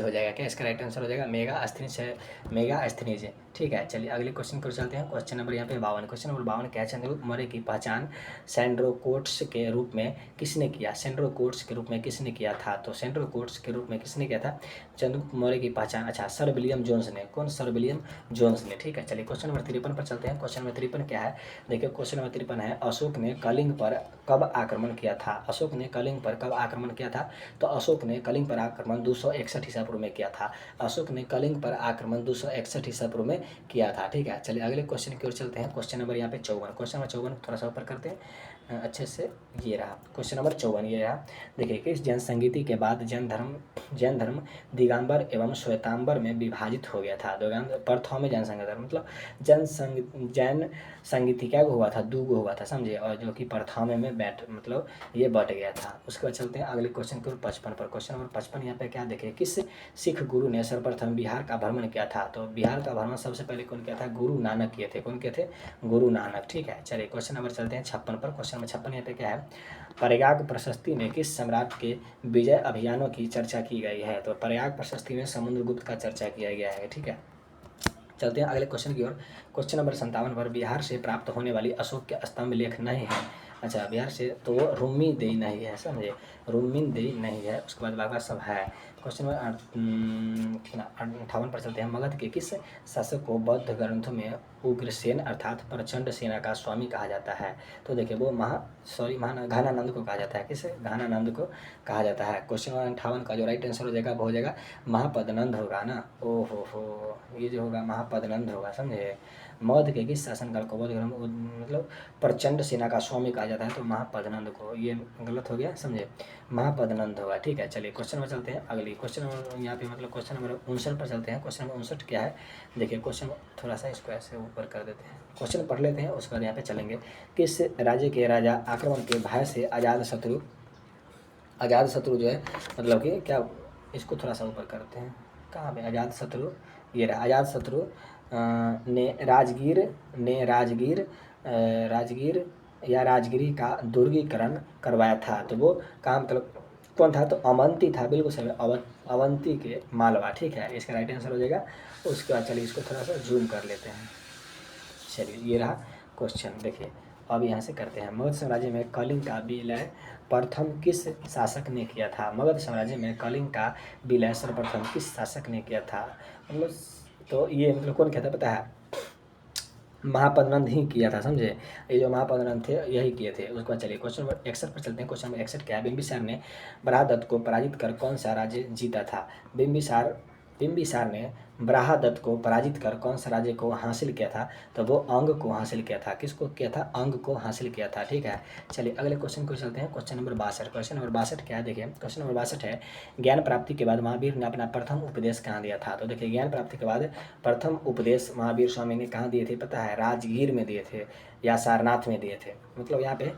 हो जाएगा। क्या इसका राइट आंसर हो जाएगा? मेगास्थनीज। ठीक है, चलिए अगले क्वेश्चन को चलते हैं। क्वेश्चन नंबर यहाँ पे 52। क्वेश्चन नंबर 52 क्या है, चंद्रगुप्त मौर्य की पहचान सेंड्रोकोट्स के रूप में किसने किया? सेंड्रोकोट्स के रूप में किसने किया था? तो सेंड्रोकोट्स के रूप में किसने किया था चंद्रगुप्त मौर्य की पहचान? अच्छा, सर विलियम जोन्स ने। कौन? सर विलियम जोन्स ने। ठीक है, चलिए क्वेश्चन नंबर 53 पर चलते हैं। क्वेश्चन नंबर 53 क्या है देखिए, क्वेश्चन नंबर 53 है, अशोक ने कलिंग पर कब आक्रमण किया था? अशोक ने कलिंग पर कब आक्रमण किया था? तो अशोक ने कलिंग पर आक्रमण 261 ईसा पूर्व में किया था। अशोक ने कलिंग पर आक्रमण 261 ईसा पूर्व में किया था। ठीक है, चलिए अगले क्वेश्चन की ओर चलते हैं। क्वेश्चन नंबर यहाँ पे 54। क्वेश्चन नंबर 54 थोड़ा सा ऊपर करते हैं अच्छे से। ये रहा क्वेश्चन नंबर 54, ये रहा। देखिए, किस जैन संगीति के बाद जैन धर्म दिगंबर एवं श्वेतांबर में विभाजित हो गया था? प्रथम में जैन संगीत मतलब जैन संगीति क्या हुआ था? दो हुआ था, समझे, और जो कि प्रथम में मतलब ये बढ़ गया था। उसके बाद चलते हैं अगले क्वेश्चन के 55 पर। क्वेश्चन नंबर 55 यहाँ पे क्या देखें, किस सिख गुरु ने सर्वप्रथम बिहार का भ्रमण किया था? तो बिहार का भ्रमण सबसे पहले कौन किया था? गुरु नानक किए थे। कौन किए थे? गुरु नानक। ठीक है, चलिए क्वेश्चन नंबर चलते हैं 56 पर। क्वेश्चन नंबर 56 यहाँ पे क्या है, प्रयाग प्रशस्ति में किस सम्राट के विजय अभियानों की चर्चा की गई है? तो प्रयाग प्रशस्ति में समुद्रगुप्त का चर्चा किया गया है। ठीक है, चलते हैं अगले क्वेश्चन की ओर। क्वेश्चन नंबर 57 पर, बिहार से प्राप्त होने वाली अशोक के स्तंभ लेख नहीं है। अच्छा, बिहार से तो वो रुम्मीदेई नहीं है, समझे, रुम्मीदेई नहीं है। उसके बाद बाकी सब है। क्वेश्चन नंबर 58 पर चलते हैं। मगध के किस शासक को बौद्ध ग्रंथों में उग्रसेन अर्थात प्रचंड सेना का स्वामी कहा जाता है? तो देखिए वो घानानंद को कहा जाता है। किसे? घानानंद को कहा जाता है। क्वेश्चन नंबर 58 का जो राइट आंसर हो जाएगा वो हो जाएगा महापद्नंद होगा ना। हो, ये जो होगा महापद्नंद होगा, समझे। मौध के किस शासनकाल को बौद्ध धर्म मतलब प्रचंड सेना का स्वामी कहा जाता है? तो महापद्नंद को। ये गलत हो गया, समझे, महापद्नंद होगा। ठीक है, चलिए क्वेश्चन में चलते हैं अगली। क्वेश्चन नंबर यहाँ पे मतलब क्वेश्चन नंबर 59 पर चलते हैं। क्वेश्चन नंबर 59 क्या है देखिए, क्वेश्चन थोड़ा सा इसको ऐसे ऊपर कर देते हैं, क्वेश्चन पढ़ लेते हैं, उसके बाद यहाँ पे चलेंगे। किस राज्य के राजा आक्रमण के भय से अजातशत्रु जो है मतलब कि क्या, इसको थोड़ा सा ऊपर करते हैं, कहाँ पे अजातशत्रु, ये रहा। अजातशत्रु ने राजगिरी का दुर्गीकरण करवाया था। तो वो काम मतलब कौन था? तो अवंती था, बिल्कुल सही, अवंती के मालवा। ठीक है, इसका राइट आंसर हो जाएगा। उसके बाद चलिए इसको थोड़ा सा जूम कर लेते हैं। चलिए ये रहा क्वेश्चन। देखिए अब यहाँ से करते हैं। मगध साम्राज्य में कलिंग का विलय प्रथम किस शासक ने किया था? मगध साम्राज्य में कलिंग का विलय सर्वप्रथम किस शासक ने किया था? मतलब तो ये मतलब कौन कहता पता है? महापद्मनंद ही किया था, समझे। ये जो महापद्मनंद थे यही किए थे। उसके बाद चलिए क्वेश्चन नंबर 61 पर चलते हैं। क्वेश्चन नंबर 61 क्या है? बिंबिसार ने बृहदत्त को पराजित कर कौन सा राज्य जीता था? बिंबिसार ने बृहदत्त को पराजित कर कौन सा राज्य को हासिल किया था? तो वो अंग को हासिल किया था। किसको किया था? अंग को हासिल किया था। ठीक है, चलिए अगले क्वेश्चन को चलते हैं। Question number 62। क्वेश्चन नंबर 62 क्या है? देखिए क्वेश्चन नंबर 62 है, ज्ञान प्राप्ति के बाद महावीर ने अपना प्रथम उपदेश कहाँ दिया था? तो देखिए ज्ञान प्राप्ति के बाद प्रथम उपदेश महावीर स्वामी ने कहाँ दिए थे पता है? राजगीर में दिए थे या सारनाथ में दिए थे। मतलब यहाँ पे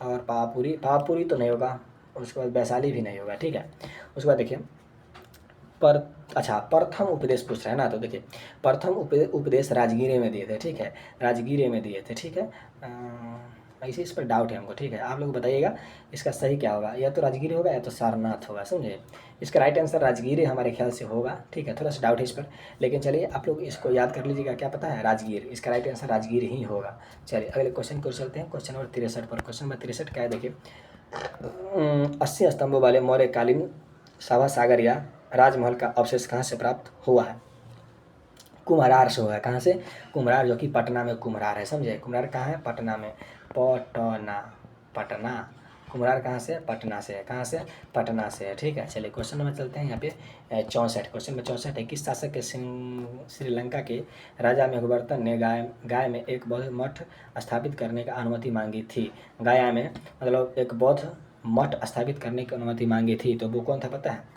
और पावापुरी तो नहीं होगा, उसके बाद वैशाली भी नहीं होगा। ठीक है, उसके बाद देखिए प्रथम उपदेश पूछ रहे हैं ना, तो देखिए प्रथम उपदेश राजगीर में दिए थे। ठीक है, राजगीर में दिए थे। ठीक है, ऐसे इस पर डाउट है हमको। ठीक है, आप लोग बताइएगा इसका सही क्या होगा? या तो राजगीर होगा या तो सारनाथ होगा, समझे। इसका राइट आंसर राजगीर हमारे ख्याल से होगा। ठीक है, थोड़ा सा डाउट है इस पर, लेकिन चलिए आप लोग इसको याद कर लीजिएगा। क्या पता है? राजगीर। इसका राइट आंसर राजगीर ही होगा। चलिए अगले क्वेश्चन को चलते हैं। क्वेश्चन नंबर 63 पर। क्वेश्चन नंबर 63 क्या है? देखिए 80 स्तंभों वाले मौर्यकालीन सभा सागर या राजमहल का अवशेष कहाँ से प्राप्त हुआ है? कुम्हरार से हुआ है। कहाँ से? कुम्हरार, जो कि पटना में कुम्हरार है, समझे। कुम्हरार कहाँ है? पटना में। पटना। कुम्हरार कहाँ से? पटना से है। कहाँ से? पटना से है। ठीक है, चलिए क्वेश्चन नंबर चलते हैं यहाँ पे 64। क्वेश्चन नंबर 64 है, किस शासक के श्रीलंका के राजा मेघवर्तन ने गाय में एक बौद्ध मठ स्थापित करने का अनुमति मांगी थी? गया में मतलब एक बौद्ध मठ स्थापित करने की अनुमति मांगी थी, तो वो कौन था पता है?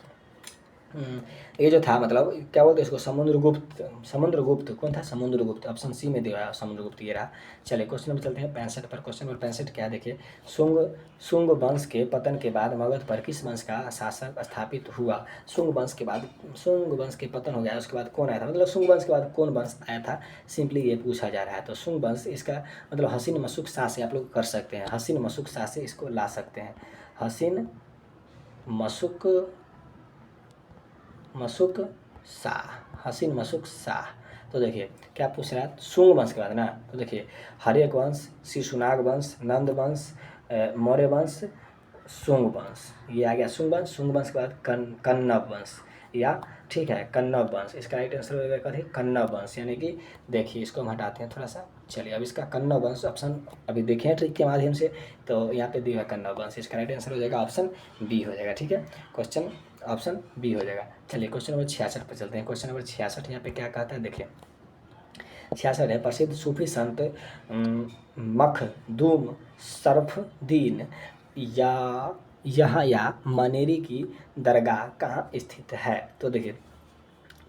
ये जो था मतलब क्या बोलते हैं इसको? समुद्रगुप्त। कौन था? समुद्रगुप्त। ऑप्शन सी में दिया है समुद्रगुप्त, ये रहा। चलिए क्वेश्चन नंबर चलते हैं 65 पर। क्वेश्चन नंबर 65 क्या देखिए, शुंग वंश के पतन के बाद मगध पर किस वंश का शासक स्थापित हुआ? शुंग वंश के पतन हो गया, उसके बाद कौन आया था? मतलब शुंग वंश के बाद कौन वंश आया था, सिंपली ये पूछा जा रहा है। तो शुंग वंश, इसका मतलब हसीन मशुक शाह से आप लोग कर सकते हैं। हसीन मशुक शाह से इसको ला सकते हैं। हसीन मशुक शाह। तो देखिए क्या पूछ रहा है? शुंग वंश के बाद ना, तो देखिए हर्यक वंश, शिशुनाग वंश, नंद वंश, मौर्य वंश, शुंग वंश, ये आ गया शुंग वंश। शुंग वंश के बाद कन्नव वंश, या ठीक है कन्नव वंश। इसका राइट आंसर हो जाएगा कथी? कन्नव वंश। यानी कि देखिए इसको हम हटाते हैं थोड़ा सा। चलिए अब इसका कन्नव वंश ऑप्शन अभी देखे हैं ट्रिक के माध्यम से, तो यहाँ पे दिया कन्नव वंश। इसका राइट आंसर हो जाएगा ऑप्शन बी हो जाएगा। ठीक है, क्वेश्चन ऑप्शन बी हो जाएगा। चलिए क्वेश्चन नंबर 66 पर चलते हैं। क्वेश्चन नंबर 66 यहाँ पे क्या कहता है? देखिए 66 है, प्रसिद्ध सूफी संत मखदूम शरफुद्दीन या मनेरी की दरगाह कहाँ स्थित है? तो देखिए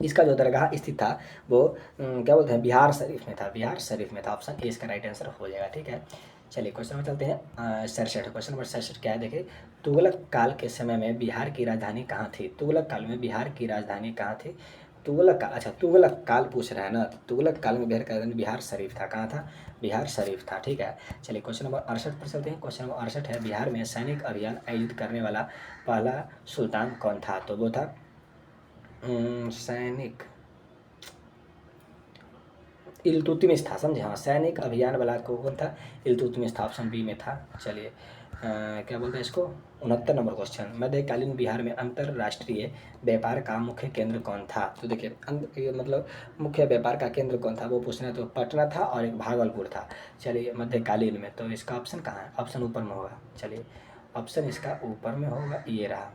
इसका जो दरगाह स्थित था वो क्या बोलते हैं? बिहार शरीफ में था। ऑप्शन ए इसका राइट आंसर हो जाएगा। ठीक है, चलिए क्वेश्चन में चलते हैं 67। क्वेश्चन नंबर 67 क्या है? देखिए तुगलक काल के समय में बिहार की राजधानी कहाँ थी? तुगलक काल में बिहार की राजधानी कहाँ थी? तुगलक काल पूछ रहा है ना, तुगलक काल में बिहार का राजधानी बिहार शरीफ था। कहाँ था? बिहार शरीफ था। ठीक है, चलिए क्वेश्चन नंबर 68 पर चलते हैं। क्वेश्चन नंबर 68 है, बिहार में सैनिक अभियान आयोजित करने वाला पहला सुल्तान कौन था? तो वो था सैनिक इल्तुतमिश था, समझे। हाँ, सैनिक अभियान वाला कौन था? इल्तुतमिश था। ऑप्शन बी में था। चलिए क्या बोलते हैं इसको? 69 नंबर क्वेश्चन, मध्यकालीन बिहार में अंतर्राष्ट्रीय व्यापार का मुख्य केंद्र कौन था? तो देखिए मतलब मुख्य व्यापार का केंद्र कौन था वो पूछना है, तो पटना था और एक भागलपुर था। चलिए मध्यकालीन में, तो इसका ऑप्शन कहाँ है? ऑप्शन ऊपर में होगा। चलिए ऑप्शन इसका ऊपर में होगा, ये रहा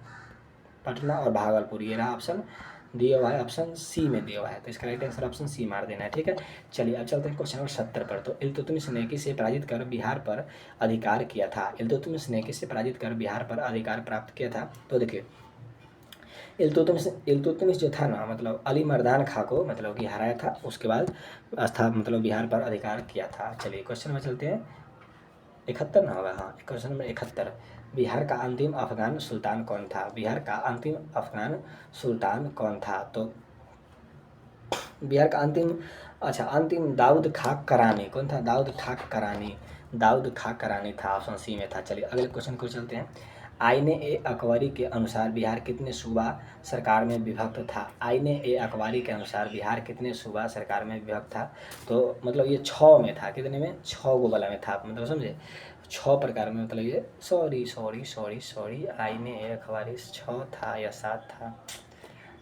पटना और भागलपुर, ये रहा ऑप्शन दिया हुआ है, ऑप्शन सी में दिया हुआ है। तो इसका राइट आंसर ऑप्शन सी मार देना है। ठीक है, चलिए अब चलते हैं क्वेश्चन नंबर 70 पर। तो इल्तुतमिश ने किसे पराजित कर बिहार पर अधिकार किया था? इल्तुतमिश ने किसे पराजित कर बिहार पर अधिकार प्राप्त किया था? तो देखिए इल्तुतमिश जो था ना, मतलब अली मर्दान खां को मतलब कि हराया था, उसके बाद मतलब बिहार पर अधिकार किया था। चलिए क्वेश्चन में चलते हैं 71 ना होगा, हाँ क्वेश्चन नंबर 71, बिहार का अंतिम अफगान सुल्तान कौन था? बिहार का अंतिम अफगान सुल्तान कौन था? तो बिहार का अंतिम दाऊद खाँ करानी। कौन था? दाऊद खाँ करानी था। ऑप्शन सी में था। चलिए अगले क्वेश्चन को चलते हैं। आईने ए अकबरी के अनुसार बिहार कितने सूबा सरकार में विभक्त था? आईने ए अकबरी के अनुसार बिहार कितने सूबा सरकार में विभक्त था? तो मतलब ये 6 में था। कितने में? 6 गो वाला में था, मतलब समझे, 6 प्रकार में, मतलब ये सॉरी आईने ए अकबरी 6 था या 7 था,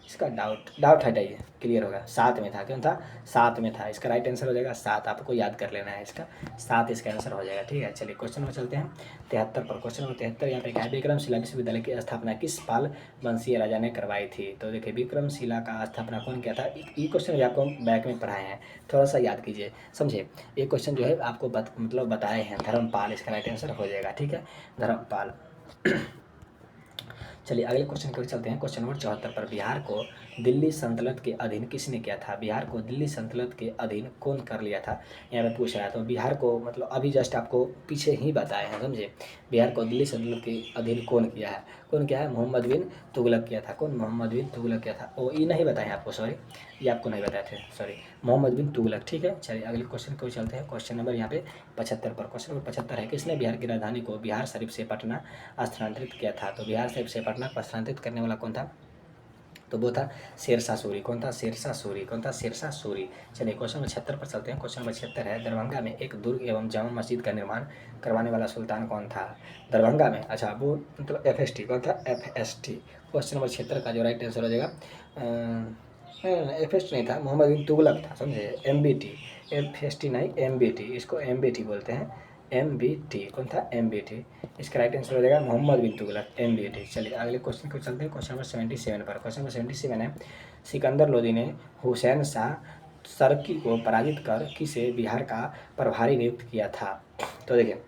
इसका डाउट हटाइए, क्लियर होगा। 7 में था, क्यों था? 7 में था। इसका राइट आंसर हो जाएगा 7, आपको याद कर लेना है इसका, 7 इसका आंसर हो जाएगा। ठीक है, चलिए क्वेश्चन नंबर चलते हैं 73 पर। क्वेश्चन नंबर 73 यहाँ पे क्या है? विक्रमशिला विश्वविद्यालय की स्थापना किस पाल वंशीय राजा ने करवाई थी? तो देखिए, विक्रमशिला का स्थापना कौन किया था? ये क्वेश्चन भी आपको बैक में पढ़ाए हैं, थोड़ा सा याद कीजिए, समझे। ये क्वेश्चन जो है आपको मतलब बताए हैं, धर्मपाल इसका राइट आंसर हो जाएगा। ठीक है, धर्मपाल। चलिए अगले क्वेश्चन की ओर चलते हैं। क्वेश्चन नंबर 74 पर, बिहार को दिल्ली सल्तनत के अधीन किसने किया था? बिहार को दिल्ली सल्तनत के अधीन कौन कर लिया था, यहाँ पे पूछ रहा है। तो बिहार को मतलब अभी जस्ट आपको पीछे ही बताए हैं, समझे। बिहार को दिल्ली सल्तनत के अधीन कौन किया है? कौन किया है? मोहम्मद बिन तुगलक किया था। कौन? मोहम्मद बिन तुगलक किया था। ओ, ये नहीं बताए आपको, सॉरी, ये आपको नहीं बताए थे, सॉरी, मोहम्मद बिन तुगलक। ठीक है, चलिए अगले क्वेश्चन को चलते हैं। क्वेश्चन नंबर यहाँ पे 75 पर। क्वेश्चन नंबर 75 है, किसने बिहार की राजधानी को बिहार शरीफ से पटना स्थानांतरित किया था? तो बिहार शरीफ से पटना को स्थानांतरित करने वाला कौन था? तो वो था शेरशाह सूरी। कौन था? शेरशाह सूरी। कौन था? शेरशाह सूरी। चलिए क्वेश्चन नंबर 76 पर चलते हैं। क्वेश्चन नंबर 76 है, दरभंगा में एक दुर्ग एवं जामा मस्जिद का निर्माण करवाने वाला सुल्तान कौन था? दरभंगा में, अच्छा, वो मतलब FST। कौन था? FST। क्वेश्चन नंबर 76 का जो राइट आंसर हो जाएगा, FST नहीं था, मोहम्मद बिन तुगलक था, समझे। MBT, FST नहीं, MBT, इसको MBT बोलते हैं, MBT। कौन था? MBT। इसका राइट आंसर हो जाएगा मोहम्मद बिन तुगलक, MBT। चलिए अगले क्वेश्चन को चलते हैं। क्वेश्चन नंबर 77 पर। क्वेश्चन नंबर 77 है, सिकंदर लोदी ने हुसैन शाह सर्की को पराजित कर किसे बिहार का प्रभारी नियुक्त किया था? तो देखिए,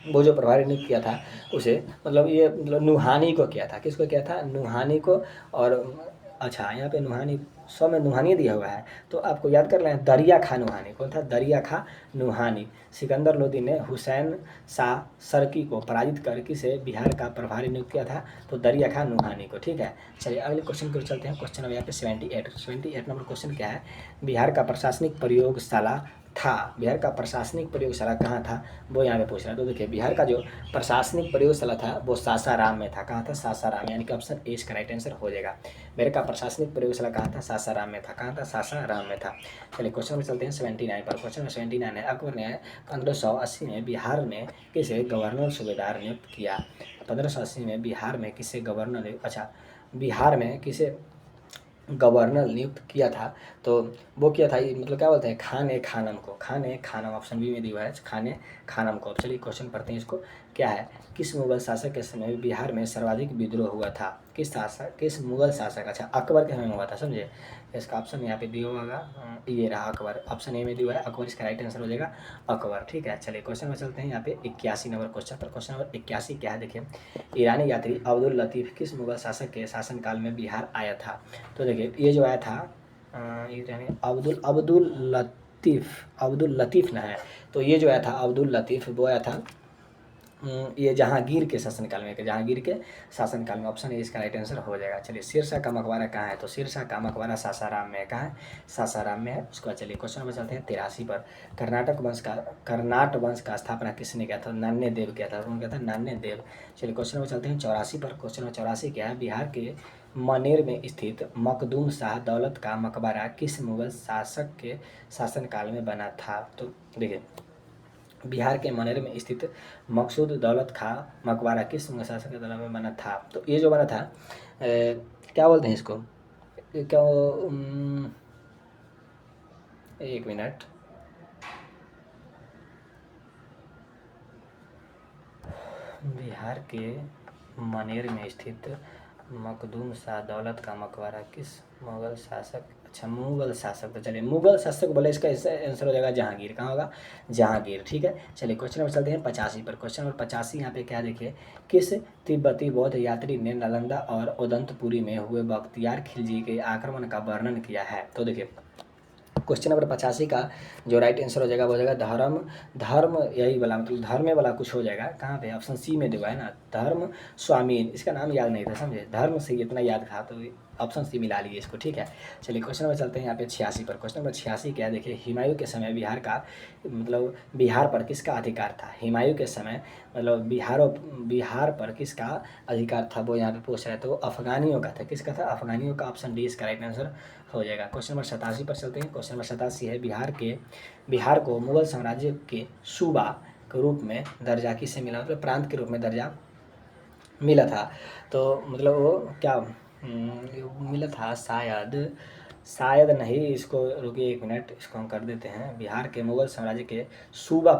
वो जो प्रभारी नियुक्त किया था उसे, मतलब ये मतलब नुहानी को किया था। किसको किया था? नुहानी को। और अच्छा, यहाँ पे नुहानी 100 में नुहानी दिया हुआ है, तो आपको याद कर लें, दरिया खा नुहानी। कौन था? दरिया खा नुहानी। सिकंदर लोदी ने हुसैन शाह सर्की को पराजित कर किसे बिहार का प्रभारी नियुक्त किया था? तो दरिया खा नुहानी को। ठीक है, चलिए अगले क्वेश्चन को चलते हैं। क्वेश्चन नंबर यहाँ पे 78 नंबर क्वेश्चन क्या है? बिहार का प्रशासनिक प्रयोगशाला था, बिहार का प्रशासनिक प्रयोगशाला कहाँ था, वो यहाँ पे पूछ रहा है। तो देखिए, बिहार का जो प्रशासनिक प्रयोगशाला था वो सासाराम में था। कहाँ था? सासाराम, यानी कि ऑप्शन ए इसका राइट आंसर हो जाएगा। बिहार का प्रशासनिक प्रयोगशाला कहाँ था? सासाराम में था। कहाँ था? सासाराम में था। चलिए क्वेश्चन में चलते हैं 79 पर। क्वेश्चन में 79 है, अकबर ने 1580 में बिहार में किसे गवर्नर सूबेदार नियुक्त किया? 1580 में बिहार में किसे गवर्नर, अच्छा, बिहार में किसे गवर्नर नियुक्त किया था? तो वो किया था, मतलब क्या बोलते हैं, खान ए खानम को। खान ए खानम, ऑप्शन बी में दिया है, खान ए खानम को। चलिए क्वेश्चन पढ़ते हैं इसको। क्या है? किस मुगल शासक के समय बिहार में सर्वाधिक विद्रोह हुआ था? किस मुगल शासक, अच्छा, अकबर के समय में हुआ था, समझे। इसका ऑप्शन यहाँ पे दिया होगा, ये रहा अकबर, ऑप्शन ए में दिया है अकबर, इसका राइट आंसर हो जाएगा अकबर। ठीक है, चलिए क्वेश्चन में चलते हैं यहाँ पे 81 नंबर क्वेश्चन पर। क्वेश्चन नंबर 81 क्या है? देखिए, ईरानी यात्री अब्दुल लतीफ़ किस मुगल शासक के शासनकाल में बिहार आया था? तो देखिए, ये जो आया था, ईरानी अब्दुल लतीफ़ ना है, तो ये जो आया था अब्दुल लतीफ़, वो आया था ये जहांगीर के शासनकाल में। जहांगीर के शासनकाल में, ऑप्शन ए इसका राइट आंसर हो जाएगा। चलिए, शेरशाह का मकबरा कहाँ है? तो शेरशाह का मकबरा सासाराम में। कहाँ है? सासाराम में है। उसके बाद चलिए क्वेश्चन नंबर चलते हैं 83 पर। कर्नाट वंश का स्थापना किसने किया था? नान्य देव किया था। कौन किया था? नान्य देव। चलिए क्वेश्चन नंबर चलते हैं 84 पर। क्वेश्चन नंबर 84 क्या है? बिहार के मनेर में स्थित मखदूम शाह दौलत का मकबरा किस मुगल शासक के शासनकाल में बना था? तो देखिए, बिहार के मनेर में स्थित मकसूद दौलत खां मकबरा किस मुगल शासक के दौरान में बना था? तो ये जो बना था, क्या बोलते हैं इसको, क्या, एक मिनट, बिहार के मनेर में स्थित मखदूम शाह दौलत का मकबरा किस मुगल शासक, अच्छा, मुगल शासक, तो चलिए मुगल शासक बोले, इसका आंसर हो जाएगा जहांगीर। कहाँ होगा? जहांगीर। ठीक है, चलिए क्वेश्चन नंबर चलते हैं 85 पर। क्वेश्चन नंबर 85 यहाँ पे क्या देखिए, किस तिब्बती बौद्ध यात्री ने नालंदा और उदंतपुरी में हुए बख्तियार खिलजी के आक्रमण का वर्णन किया है? तो देखिए, क्वेश्चन नंबर 85 का जो राइट आंसर हो जाएगा वो हो जाएगा धर्म यही वाला, मतलब धर्म वाला कुछ हो जाएगा। कहाँ पे? ऑप्शन सी में दिया है ना, धर्म स्वामीन। इसका नाम याद नहीं था, समझे, धर्म से इतना याद था, तो ऑप्शन सी मिला लीजिए इसको, ठीक है। चलिए क्वेश्चन नंबर चलते हैं यहाँ पे 86 पर। क्वेश्चन नंबर 86 क्या है, देखिए हुमायूं के समय बिहार का मतलब बिहार पर किसका अधिकार था। हुमायूं के समय मतलब बिहार पर किसका अधिकार था वो यहाँ पे पूछ रहा है, तो अफगानियों का था। किसका था, अफगानियों का। ऑप्शन डी इसका राइट आंसर हो जाएगा। क्वेश्चन नंबर 87 पर चलते हैं। क्वेश्चन नंबर 87 है, बिहार को मुगल साम्राज्य के सूबा के रूप में दर्जा किससे मिला, मतलब प्रांत के रूप में दर्जा मिला था। तो मतलब वो क्या मिला था, शायद नहीं, इसको रुकिए 1 मिनट, इसको हम कर देते हैं। बिहार के मुगल साम्राज्य के सूबा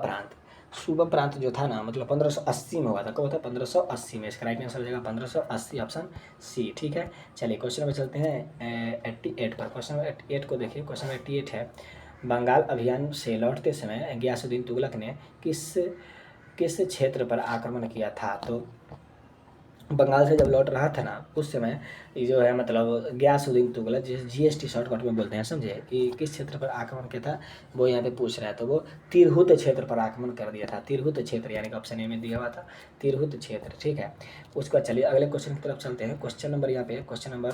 प्रांत जो था ना, मतलब 1580 में हुआ था। कब हुआ था, 1580 में। इसका राइट आंसर हो जाएगा 1580, ऑप्शन सी, ठीक है। चलिए क्वेश्चन में चलते हैं 88 पर। क्वेश्चन नंबर 88 को देखिए। क्वेश्चन नंबर 88 है, बंगाल अभियान से लौटते समय गयासुद्दीन तुगलक ने किस किस क्षेत्र पर आक्रमण किया था। तो बंगाल से जब लौट रहा था ना, उस समय ये जो है मतलब गयासुद्दीन तुगलक, जिसे जीएसटी शॉर्टकट में बोलते हैं, समझे, कि किस क्षेत्र पर आक्रमण किया था वो यहाँ पे पूछ रहा है। तो वो तिरहुत क्षेत्र पर आक्रमण कर दिया था। तिरहुत क्षेत्र यानी कि ऑप्शन ए में दिया हुआ था तिरहुत क्षेत्र, ठीक है। उसके बाद चलिए अगले क्वेश्चन की तरफ चलते हैं। क्वेश्चन नंबर यहाँ पे क्वेश्चन नंबर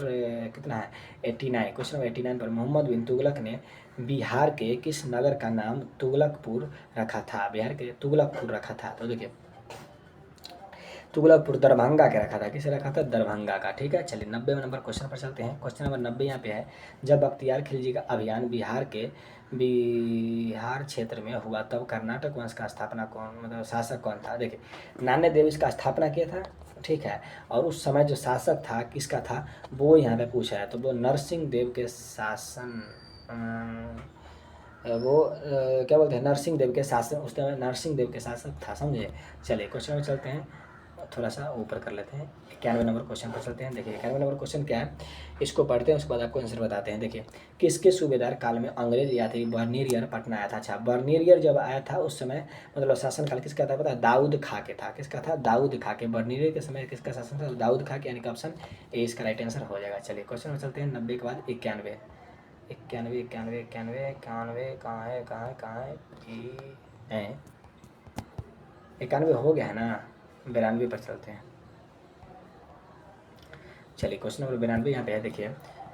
कितना है, 89। क्वेश्चन नंबर 89 पर, मोहम्मद बिन तुगलक ने बिहार के किस नगर का नाम तुगलकपुर रखा था। बिहार के तुगलकपुर रखा था। तो देखिए तुगलकपुर दरभंगा के रखा था। किसे रखा था, दरभंगा का, ठीक है। चलिए 90 नंबर क्वेश्चन पर चलते हैं। क्वेश्चन नंबर 90 यहाँ पे है, जब बख्तियार खिलजी का अभियान बिहार क्षेत्र में हुआ तब कर्नाटक वंश का स्थापना कौन, मतलब शासक कौन था। देखिए नान्य देव इसका स्थापना किया था, ठीक है। और उस समय जो शासक था किसका था वो यहाँ पे पूछा है। तो वो नरसिंह देव के शासन क्या बोलते हैं, नरसिंह देव के शासन, उस समय नरसिंह देव के शासक था, समझे। चलिए क्वेश्चन में चलते हैं, थोड़ा सा ऊपर कर लेते हैं। 91 नंबर क्वेश्चन पर चलते हैं। देखिए 91 नंबर क्वेश्चन क्या है, इसको पढ़ते हैं उसके बाद आपको आंसर बताते हैं। देखिए किसके सूबेदार काल में अंग्रेज यात्री बर्नियर पटना आया था। अच्छा, बर्नियर जब आया था उस समय मतलब शासन काल किसका था पता है, दाऊद खां के था। किसका था, दाऊद खां के। बर्नियर के समय किसका शासन था, दाऊद खां के, यानी कि ऑप्शन ए इसका राइट आंसर हो जाएगा। चलिए क्वेश्चन में चलते हैं 90 के बाद 91 कहाँ है 91 हो गया है ना। 92 पर चलते हैं। चलिए क्वेश्चन नंबर 92 यहाँ पे है। देखिए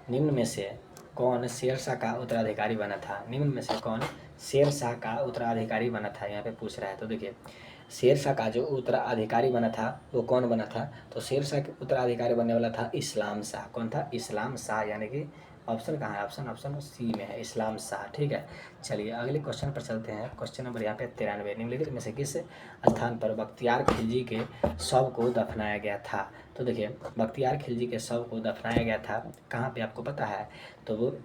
निम्न में से कौन शेरशाह का उत्तराधिकारी बना था। निम्न में से कौन शेरशाह का उत्तराधिकारी बना था, यहाँ पे पूछ रहा है। तो देखिए शेरशाह का जो उत्तराधिकारी बना था वो कौन बना था, तो शेरशाह के उत्तराधिकारी बनने वाला था इस्लाम शाह। कौन था, इस्लाम शाह, यानी कि ऑप्शन कहाँ है, ऑप्शन सी में है, इस्लाम शाह, ठीक है। चलिए अगले क्वेश्चन पर चलते हैं। क्वेश्चन नंबर यहाँ पे 93, निम्नलिखित में से किस स्थान पर बख्तियार खिलजी के शव को दफनाया गया था। तो देखिए बख्तियार खिलजी के शव को दफनाया गया था कहाँ पे, आपको पता है। तो वो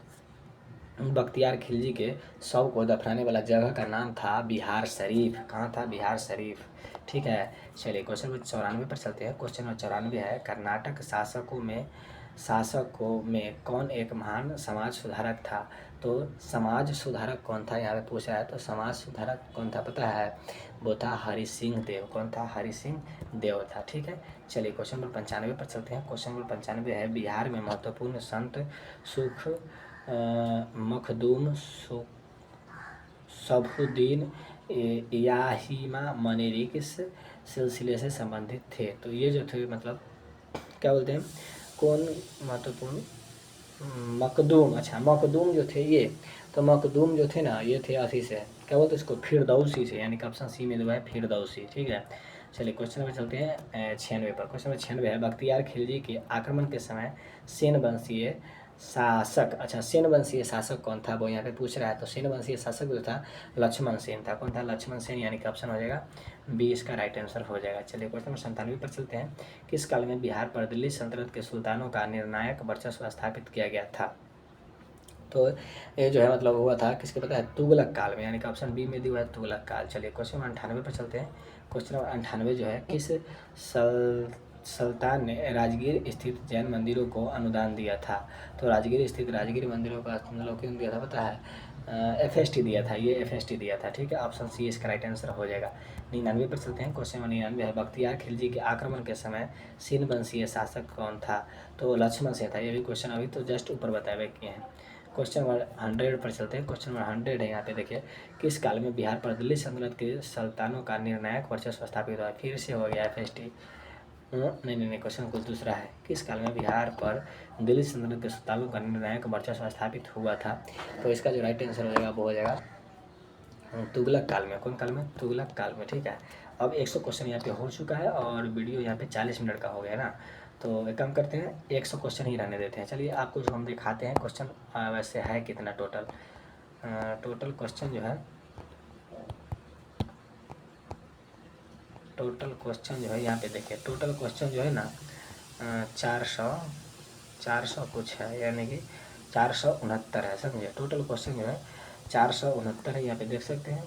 बख्तियार खिलजी के शव को दफनाने वाला जगह का नाम था बिहार शरीफ। कहाँ था, बिहार शरीफ, ठीक है। चलिए क्वेश्चन नंबर 94 पर चलते हैं। क्वेश्चन नंबर 94 है, कर्नाटक शासकों में कौन एक महान समाज सुधारक था। तो समाज सुधारक कौन था यहाँ पे पूछा है। तो समाज सुधारक कौन था पता है, वो था हरि सिंह देव। कौन था, हरि सिंह देव था, ठीक है। चलिए क्वेश्चन नंबर 95 पर चलते हैं। क्वेश्चन नंबर 95 है, बिहार में महत्वपूर्ण संत सुख मखदूम सफुद्दीन याहिमा मनेरी किस सिलसिले से संबंधित थे। तो ये जो थे मतलब क्या बोलते हैं, कौन महत्वपूर्ण मखदूम, अच्छा मखदूम जो थे ये, तो मखदूम जो थे ना ये थे असी से, क्या बोलते हैं इसको, फिरदौसी से, यानी कि ऑप्शन सी में जो है फिरदौसी, ठीक है। चलिए क्वेश्चन में चलते हैं 96 पर। क्वेश्चन में 96 है, बख्तियार खिलजी के आक्रमण के समय सेन वंशीय शासक, अच्छा सेन वंशीय शासक कौन था वो यहाँ पे पूछ रहा है। तो सेन वंशीय शासक जो था लक्ष्मण सेन था। कौन था, लक्ष्मण सेन, यानी कि ऑप्शन हो जाएगा बी इसका राइट आंसर हो जाएगा। चलिए क्वेश्चन नंबर 97 पर चलते हैं। किस काल में बिहार पर दिल्ली सल्तनत के सुल्तानों का निर्णायक वर्चस्व स्थापित किया गया था। तो ये जो है मतलब हुआ था किसके पता है, तुगलक काल में, यानी कि ऑप्शन बी में दिया है तुगलक काल। चलिए क्वेश्चन नंबर 98 पर चलते हैं। क्वेश्चन नंबर 98 जो है, किस सुल्तान ने राजगीर स्थित जैन मंदिरों को अनुदान दिया था। तो राजगीर स्थित राजगीर मंदिरों का मतलब क्यों दिया था पता है, FST दिया था, ये FST दिया था, ठीक है। ऑप्शन सी इसका राइट आंसर हो जाएगा। 99 पर चलते हैं। क्वेश्चन नंबर 99 है, बख्तियार खिलजी के आक्रमण के समय सेन वंशीय शासक कौन था। तो लक्ष्मण सेन था। ये भी क्वेश्चन अभी तो जस्ट ऊपर बताए हुए किए हैं। क्वेश्चन नंबर 100 पर चलते हैं। क्वेश्चन नंबर 100 है यहाँ पे, देखिए किस काल में बिहार पर दिल्ली सल्तनत के सुल्तानों का निर्णायक वर्चस्व स्थापित हुआ। फिर से हो गया FST, नहीं, क्वेश्चन कुछ दूसरा है। किस काल में बिहार पर दिल्ली सल्तनत के सुल्तानों का निर्णायक वर्चस्व स्थापित हुआ था? तो इसका जो राइट आंसर हो जाएगा वो हो जाएगा तुगलक काल में। कौन काल में? तुगलक काल में। ठीक है, अब 100 क्वेश्चन यहाँ पे हो चुका है और वीडियो यहाँ पे 40 मिनट का हो गया ना, तो एक काम करते हैं 100 क्वेश्चन ही रहने देते हैं। चलिए आपको जो हम दिखाते हैं क्वेश्चन वैसे है कितना टोटल। टोटल क्वेश्चन जो है यहाँ पे देखिए, टोटल क्वेश्चन जो है ना 400 कुछ है, यानी कि 469 है, समझे। टोटल क्वेश्चन जो है 469 है, यहाँ पे देख सकते हैं।